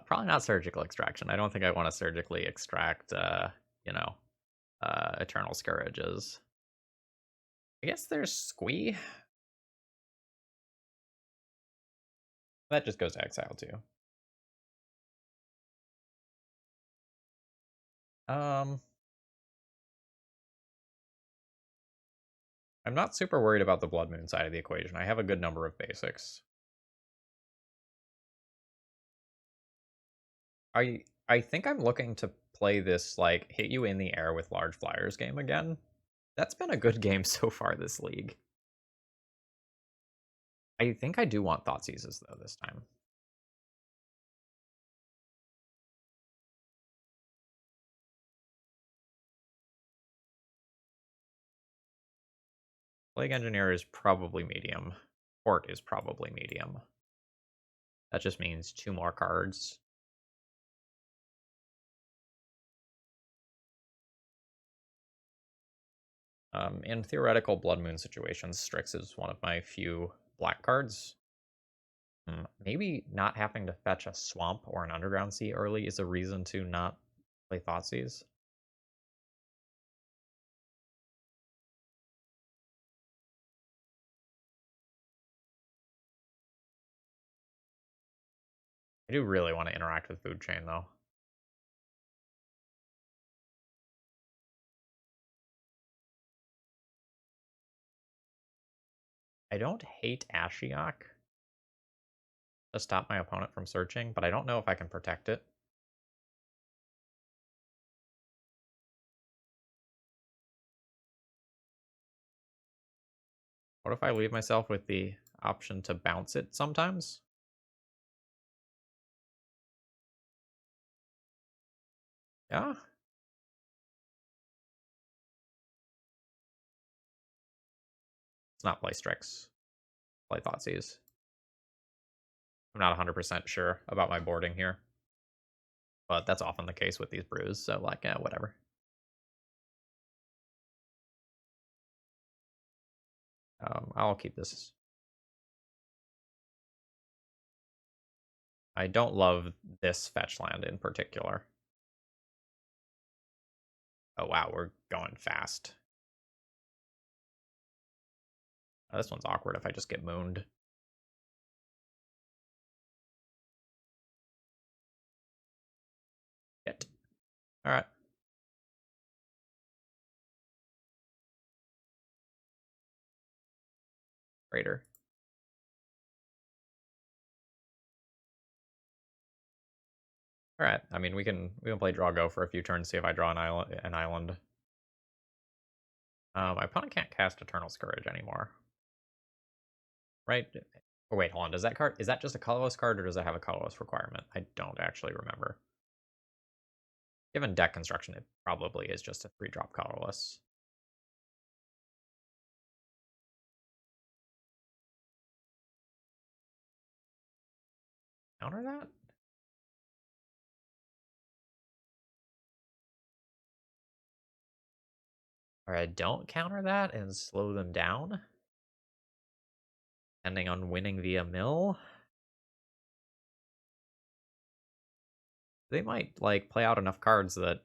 Probably not surgical extraction. I don't think I want to surgically extract, Eternal Scourges. I guess there's Squee. That just goes to exile too. I'm not super worried about the Blood Moon side of the equation. I have a good number of basics. I think I'm looking to play this, like, hit you in the air with large flyers game again. That's been a good game so far this league. I think I do want Thoughtseizes, though, this time. Plague Engineer is probably medium. Port is probably medium. That just means 2 more cards. In theoretical Blood Moon situations, Strix is one of my few black cards. Maybe not having to fetch a swamp or an underground sea early is a reason to not play Thoughtseize. I do really want to interact with Food Chain, though. I don't hate Ashiok to stop my opponent from searching, but I don't know if I can protect it. What if I leave myself with the option to bounce it sometimes? Yeah. It's not play Strix. Play Thoughtseize. I'm not 100% sure about my boarding here, but that's often the case with these brews, so like, yeah, whatever. I'll keep this. I don't love this fetch land in particular. Oh wow, we're going fast. Oh, this one's awkward if I just get mooned. Shit. Alright. Raider. Alright, I mean we can play draw go for a few turns, see if I draw an island. My opponent can't cast Eternal Scourge anymore. Right? Oh wait, hold on. Does that card is that just a colorless card or does it have a colorless requirement? I don't actually remember. Given deck construction, it probably is just a 3-drop colorless. Counter that? Or I don't counter that and slow them down? Depending on winning via mill? They might, like, play out enough cards that...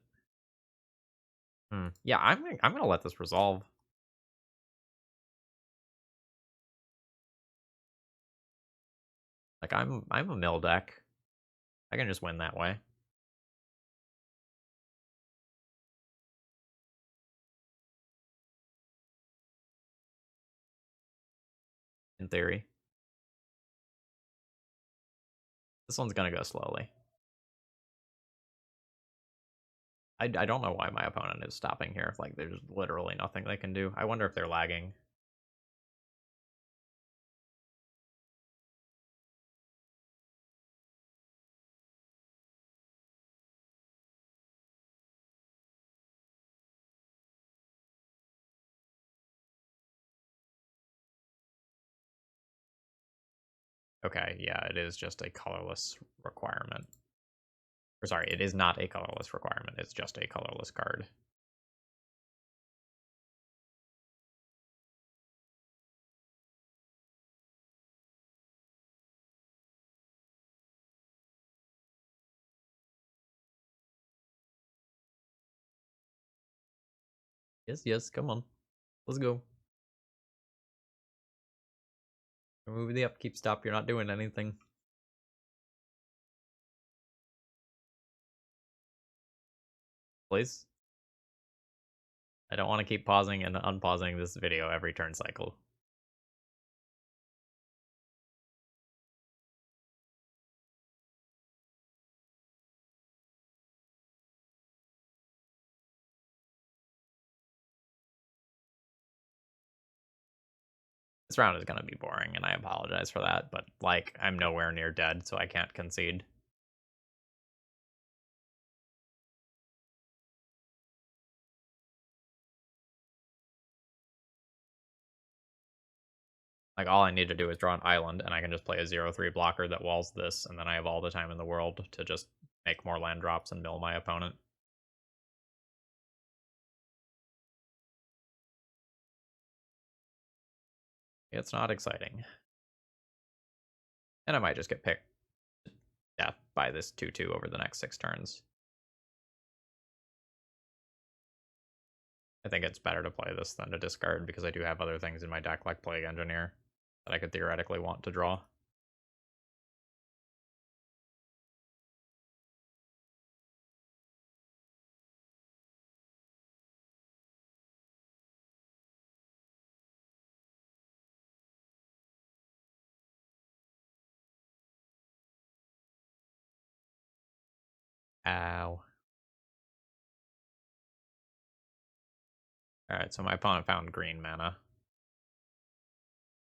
Yeah, I'm gonna let this resolve. Like, I'm a mill deck. I can just win that way. In theory. This one's gonna go slowly. I don't know why my opponent is stopping here. Like, there's literally nothing they can do. I wonder if they're lagging. Okay, yeah, it is just a colorless requirement. Or sorry, it is not a colorless requirement. It's just a colorless card. Yes, come on. Let's go. Remove the upkeep stop. You're not doing anything. Please. I don't want to keep pausing and unpausing this video every turn cycle. This round is going to be boring, and I apologize for that, but, like, I'm nowhere near dead, so I can't concede. Like, all I need to do is draw an island, and I can just play a 0-3 blocker that walls this, and then I have all the time in the world to just make more land drops and mill my opponent. It's not exciting. And I might just get picked to death by this 2/2 over the next 6 turns. I think it's better to play this than to discard because I do have other things in my deck like Plague Engineer that I could theoretically want to draw. Ow. Alright, so my opponent found green mana.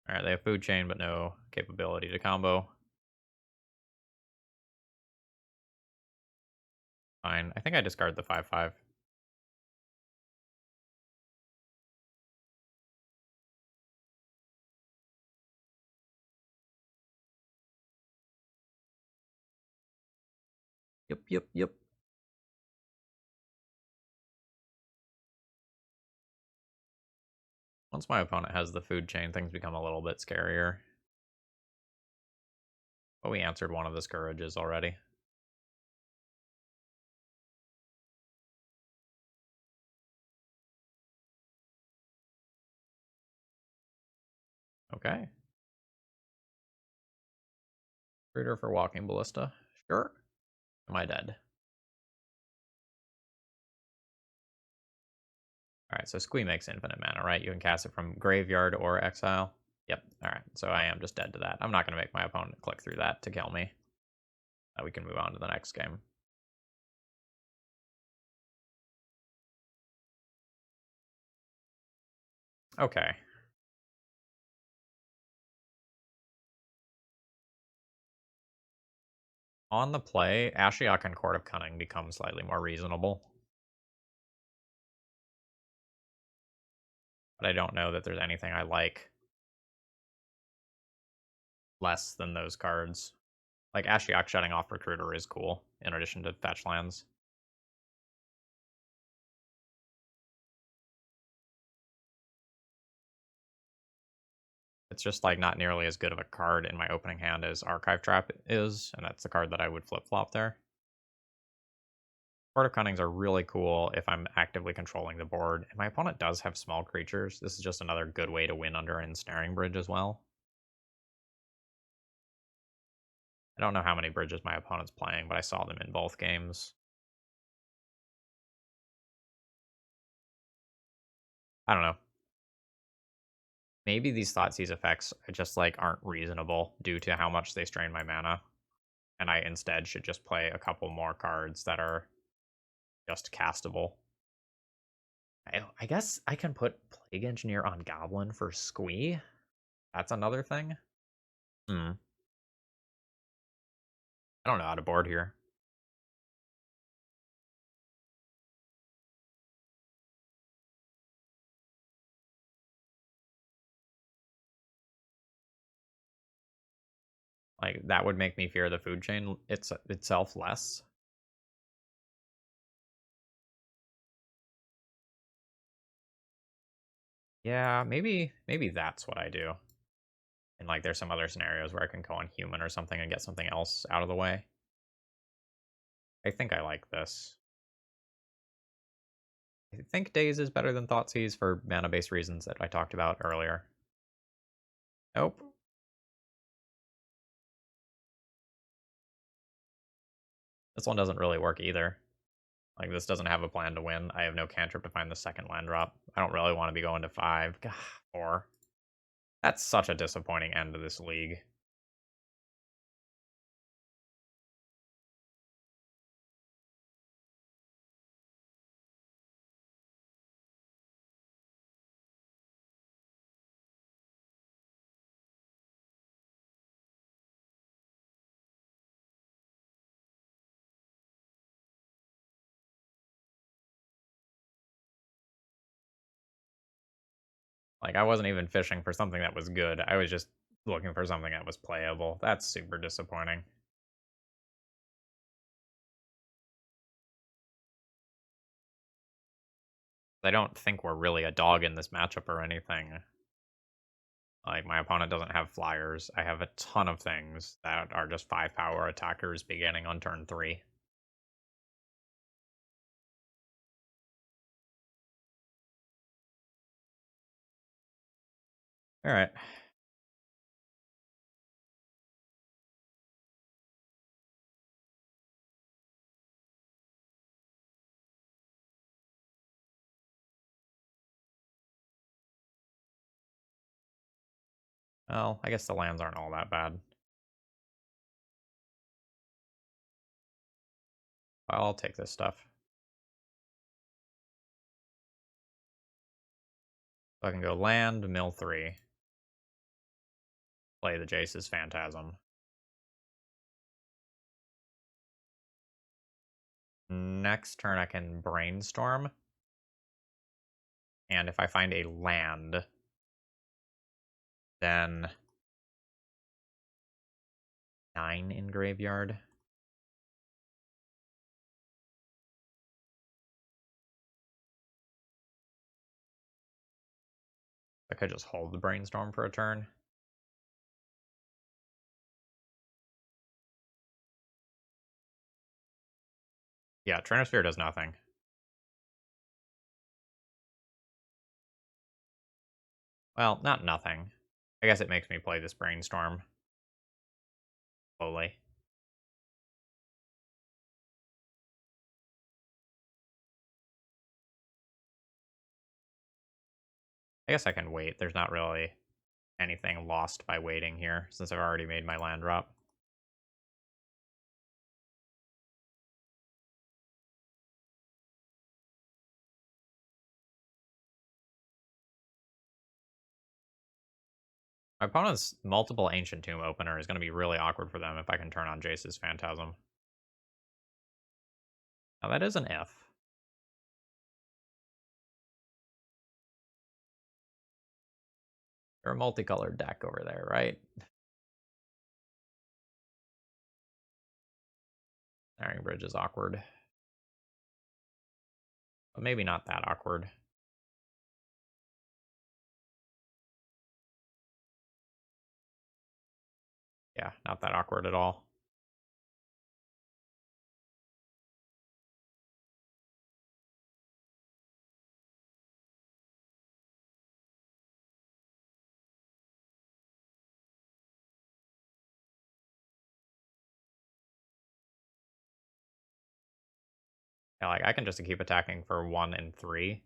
Alright, they have food chain but no capability to combo. Fine. I think I discard the 5/5. Yep. Once my opponent has the food chain, things become a little bit scarier. But we answered one of the Scourges already. Okay. Reader for Walking Ballista. Sure. Am I dead? Alright, so Squee makes infinite mana, right? You can cast it from Graveyard or Exile. Yep, alright, so I am just dead to that. I'm not going to make my opponent click through that to kill me. We can move on to the next game. Okay. On the play, Ashiok and Court of Cunning become slightly more reasonable. But I don't know that there's anything I like less than those cards. Like, Ashiok shutting off Recruiter is cool, in addition to fetch lands. It's just, like, not nearly as good of a card in my opening hand as Archive Trap is, and that's the card that I would flip-flop there. Court of Cunnings are really cool if I'm actively controlling the board. And my opponent does have small creatures. This is just another good way to win under an Ensnaring Bridge as well. I don't know how many bridges my opponent's playing, but I saw them in both games. I don't know. Maybe these Thoughtseize effects just like aren't reasonable due to how much they strain my mana. And I instead should just play a couple more cards that are just castable. I guess I can put Plague Engineer on Goblin for Squee. That's another thing. I don't know how to board here. Like, that would make me fear the food chain itself less. Yeah, maybe that's what I do. And, like, there's some other scenarios where I can go on human or something and get something else out of the way. I think I like this. I think Daze is better than Thoughtseize for mana-based reasons that I talked about earlier. Nope. This one doesn't really work either. Like, this doesn't have a plan to win. I have no cantrip to find the second land drop. I don't really want to be going to 5. God, 4. That's such a disappointing end to this league. Like, I wasn't even fishing for something that was good. I was just looking for something that was playable. That's super disappointing. I don't think we're really a dog in this matchup or anything. Like, my opponent doesn't have flyers. I have a ton of things that are just 5 power attackers beginning on turn 3. Alright. Well, I guess the lands aren't all that bad. I'll take this stuff. So I can go land, mill 3. Play the Jace's Phantasm. Next turn I can brainstorm. And if I find a land, then 9 in graveyard. I could just hold the brainstorm for a turn. Yeah, Trinosphere does nothing. Well, not nothing. I guess it makes me play this brainstorm slowly. I guess I can wait. There's not really anything lost by waiting here, since I've already made my land drop. My opponent's multiple Ancient Tomb opener is going to be really awkward for them if I can turn on Jace's Phantasm. Now that is an if. They're a multicolored deck over there, right? Snaring Bridge is awkward. But maybe not that awkward. Yeah, not that awkward at all. Yeah, like, I can just keep attacking for 1 and 3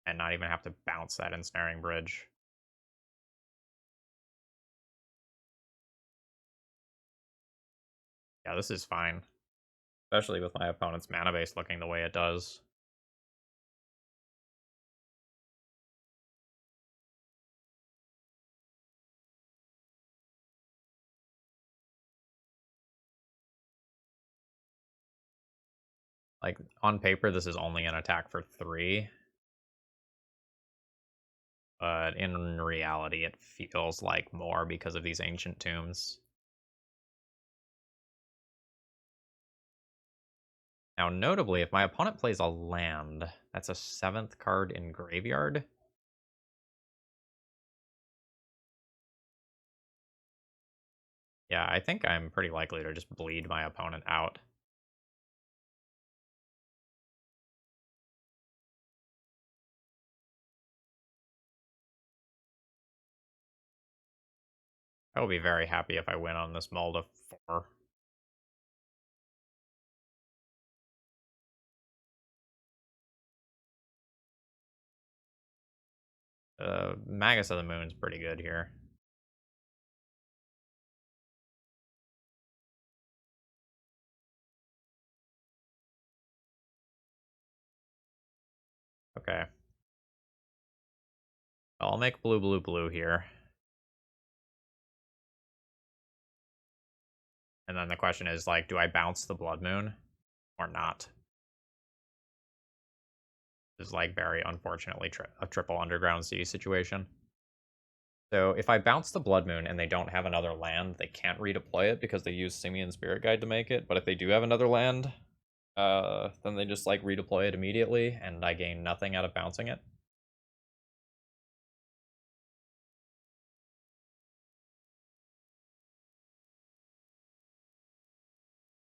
and not even have to bounce that Ensnaring Bridge. Yeah, this is fine. Especially with my opponent's mana base looking the way it does. Like, on paper, this is only an attack for 3. But in reality, it feels like more because of these Ancient Tombs. Now, notably, if my opponent plays a land, that's a 7th card in graveyard. Yeah, I think I'm pretty likely to just bleed my opponent out. I will be very happy if I win on this mull to 4. Magus of the Moon's pretty good here. Okay. I'll make blue, blue, blue here. And then the question is, like, do I bounce the Blood Moon or not? This is, like, very unfortunately a triple Underground Sea situation. So if I bounce the Blood Moon and they don't have another land, they can't redeploy it because they use Simian Spirit Guide to make it. But if they do have another land, then they just, like, redeploy it immediately, and I gain nothing out of bouncing it.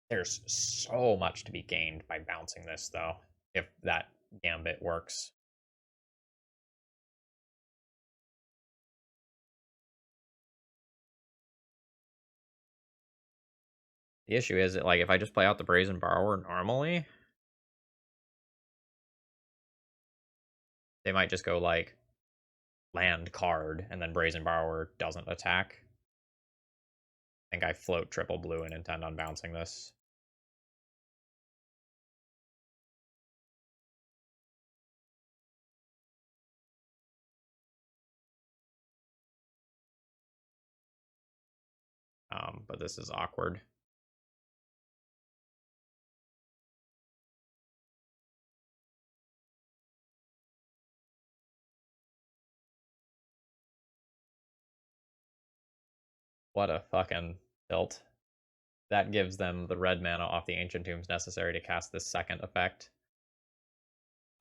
There's so much to be gained by bouncing this, though, if that gambit works. The issue is that, like, if I just play out the Brazen Borrower normally, they might just go, like, land card, and then Brazen Borrower doesn't attack. I think I float triple blue and intend on bouncing this. But this is awkward. What a fucking tilt. That gives them the red mana off the Ancient Tombs necessary to cast this second effect.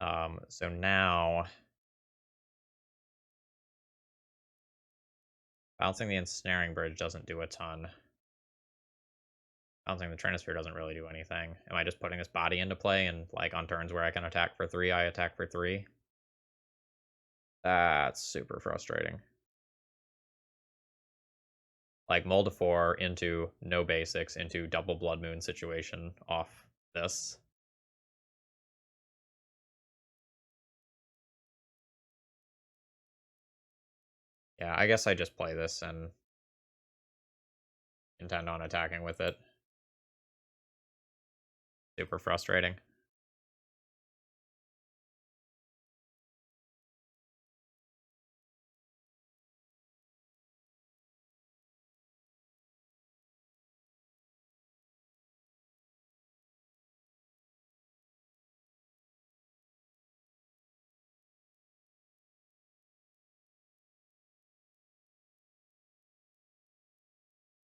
So now bouncing the Ensnaring Bridge doesn't do a ton. Bouncing the Trinisphere doesn't really do anything. Am I just putting this body into play and, like, on turns where I can attack for 3, I attack for 3? That's super frustrating. Like, Moldifor into no basics into double Blood Moon situation off this. Yeah, I guess I just play this and intend on attacking with it. Super frustrating.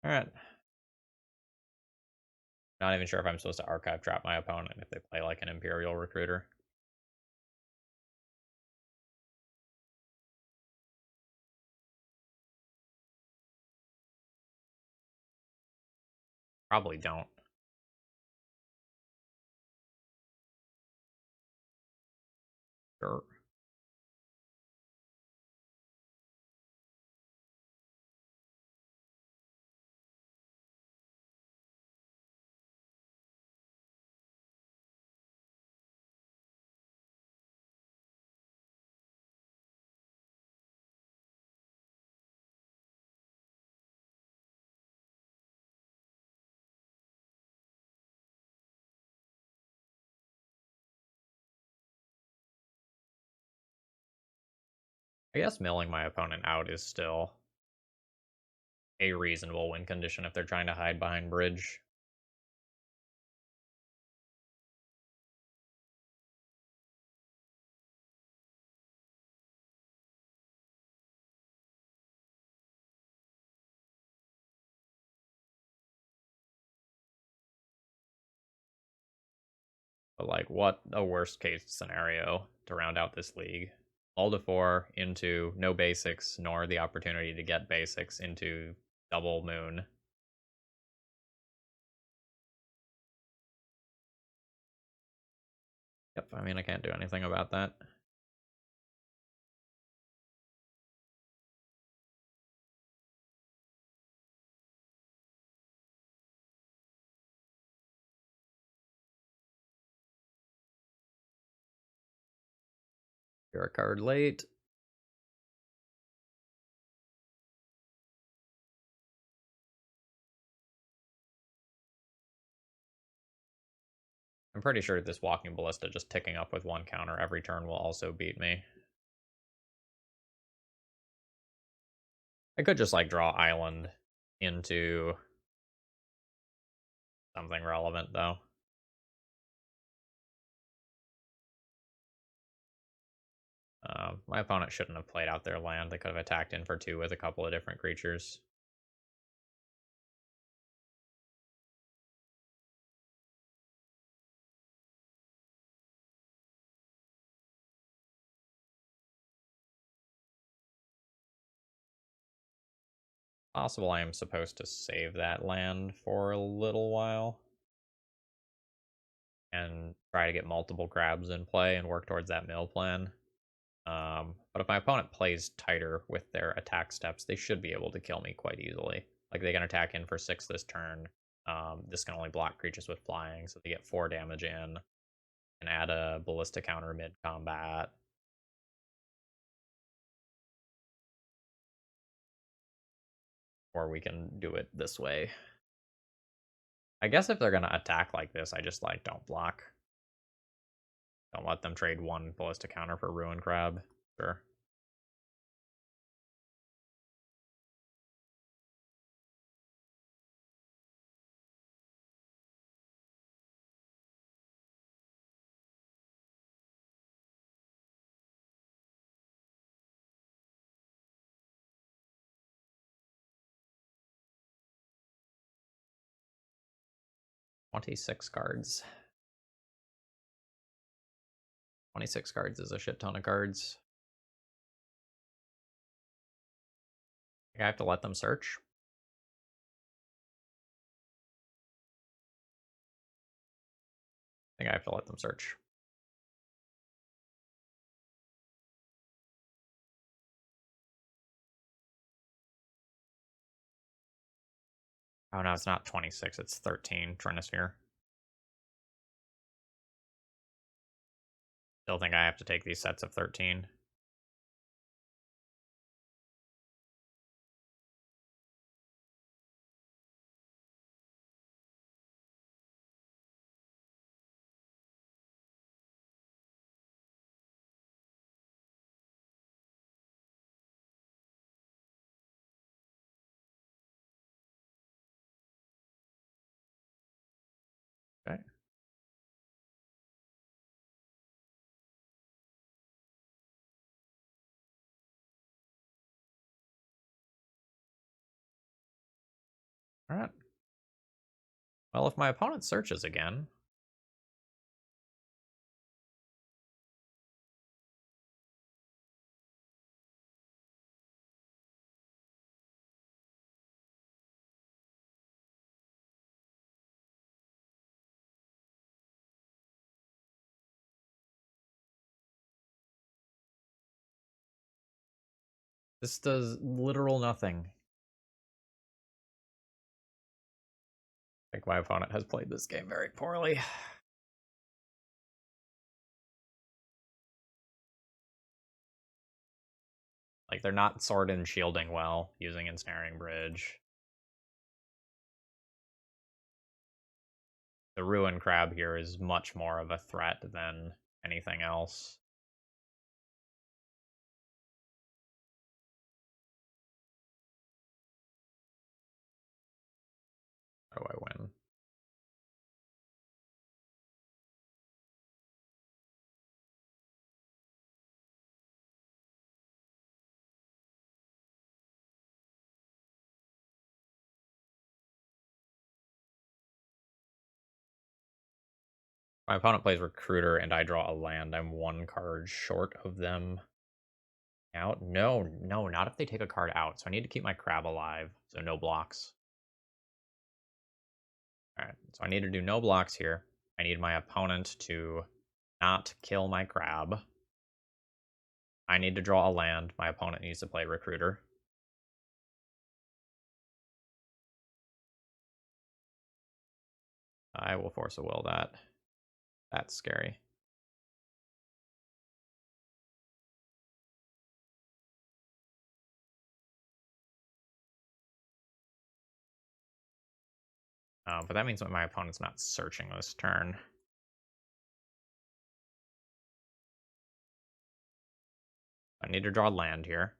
Alright. Not even sure if I'm supposed to archive trap my opponent if they play like an Imperial Recruiter. Probably don't. Sure. I guess milling my opponent out is still a reasonable win condition if they're trying to hide behind bridge. But, like, what a worst case scenario to round out this league. Moldifor into no basics, nor the opportunity to get basics into double moon. Yep, I mean, I can't do anything about that. You're a card late. I'm pretty sure this Walking Ballista just ticking up with one counter every turn will also beat me. I could just, like, draw Island into something relevant, though. My opponent shouldn't have played out their land. They could have attacked in for 2 with a couple of different creatures. Possible I am supposed to save that land for a little while. and try to get multiple crabs in play and work towards that mill plan. But if my opponent plays tighter with their attack steps, they should be able to kill me quite easily. Like, they can attack in for 6 this turn. This can only block creatures with flying, so they get 4 damage in. And add a ballista counter mid-combat. Or we can do it this way. I guess if they're going to attack like this, I just, like, don't block. Don't let them trade 1 ballista counter for Ruin Crab. Sure. "26 cards. 26 cards is a shit ton of cards. I have to let them search. I think I have to let them search. Oh no, it's not 26, it's 13, Trinisphere. Still think I have to take these sets of 13. Okay. Alright. Well, if my opponent searches again, this does literal nothing. I think my opponent has played this game very poorly. Like, they're not sword and shielding well using Ensnaring Bridge. The Ruin Crab here is much more of a threat than anything else. How do I win? My opponent plays Recruiter and I draw a land. I'm 1 card short of them out. No, not if they take a card out. So I need to keep my crab alive. So no blocks. Alright, so I need to do no blocks here. I need my opponent to not kill my crab. I need to draw a land. My opponent needs to play Recruiter. I will force a will that. That's scary. But that means that my opponent's not searching this turn. I need to draw land here.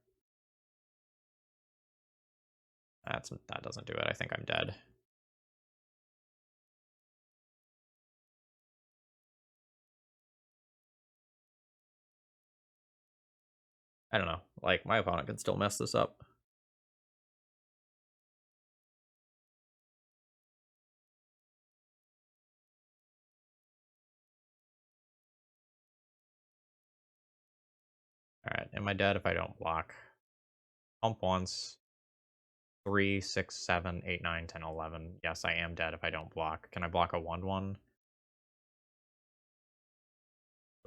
That doesn't do it. I think I'm dead. I don't know. Like, my opponent can still mess this up. Alright, am I dead if I don't block? Pump once. 3, 6, 7, 8, 9, 10, 11. Yes, I am dead if I don't block. Can I block a 1/1?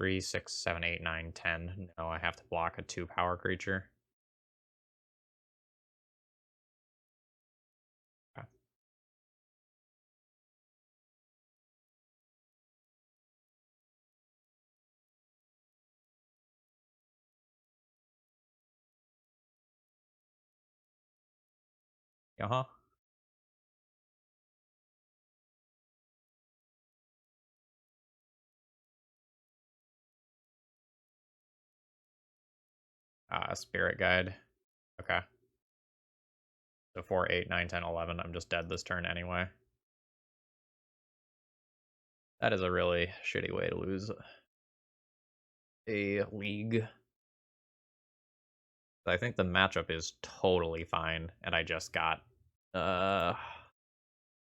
3, 6, 7, 8, 9, 10. No, I have to block a 2-power creature. Okay. Uh-huh. Spirit Guide. Okay. So 4, 8, 9, 10, 11. I'm just dead this turn anyway. That is a really shitty way to lose a league. I think the matchup is totally fine, and I just got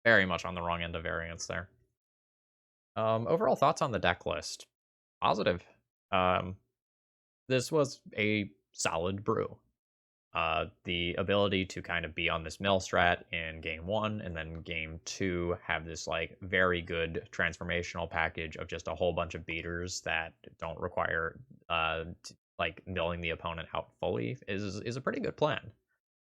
very much on the wrong end of variance there. Overall thoughts on the deck list. Positive. Um, this was a solid brew. The ability to kind of be on this mill strat in game one and then game two have this like very good transformational package of just a whole bunch of beaters that don't require like milling the opponent out fully is a pretty good plan.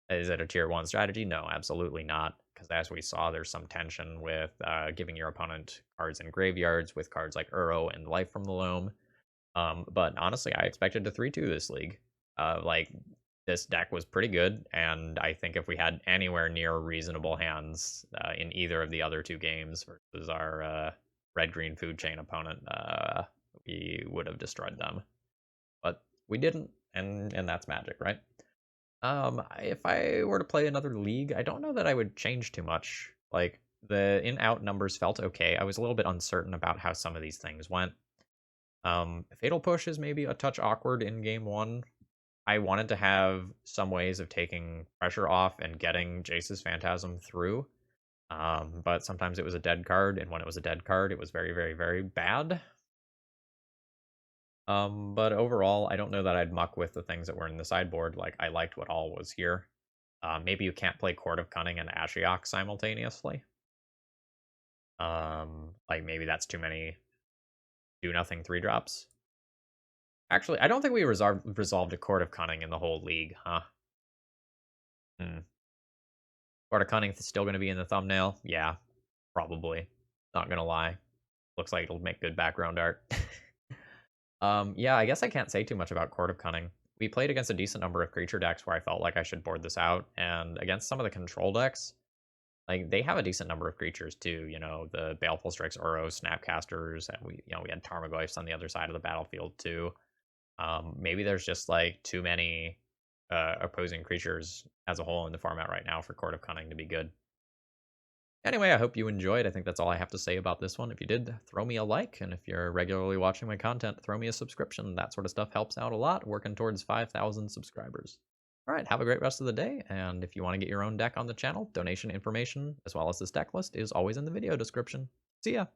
Is it a tier one strategy? No, absolutely not. Because as we saw, there's some tension with giving your opponent cards in graveyards with cards like Uro and Life from the Loam. But honestly, I expected to 3-2 this league. Like, this deck was pretty good, and I think if we had anywhere near reasonable hands in either of the other two games versus our red-green food chain opponent, we would have destroyed them. But we didn't, and that's magic, right? If I were to play another league, I don't know that I would change too much. Like, the in-out numbers felt okay. I was a little bit uncertain about how some of these things went. Fatal Push is maybe a touch awkward in game one. I wanted to have some ways of taking pressure off and getting Jace's Phantasm through. But sometimes it was a dead card, and when it was a dead card, it was very, very, very bad. But overall, I don't know that I'd muck with the things that were in the sideboard. Like, I liked what all was here. Maybe you can't play Court of Cunning and Ashiok simultaneously. Like, maybe that's too many do-nothing 3-drops. Actually, I don't think we resolved a Court of Cunning in the whole league, huh? Court of Cunning is still going to be in the thumbnail? Yeah, probably. Not gonna lie. Looks like it'll make good background art. Yeah, I guess I can't say too much about Court of Cunning. We played against a decent number of creature decks where I felt like I should board this out, and against some of the control decks, like they have a decent number of creatures too. You know, the Baleful Strix, Uros, Snapcasters, and we had Tarmogoyfs on the other side of the battlefield too. Maybe there's just like too many opposing creatures as a whole in the format right now for Court of Cunning to be good. Anyway, I hope you enjoyed. I think that's all I have to say about this one. If you did, throw me a like, and if you're regularly watching my content, throw me a subscription. That sort of stuff helps out a lot, working towards 5,000 subscribers. All right, have a great rest of the day, and if you want to get your own deck on the channel, donation information, as well as this deck list, is always in the video description. See ya!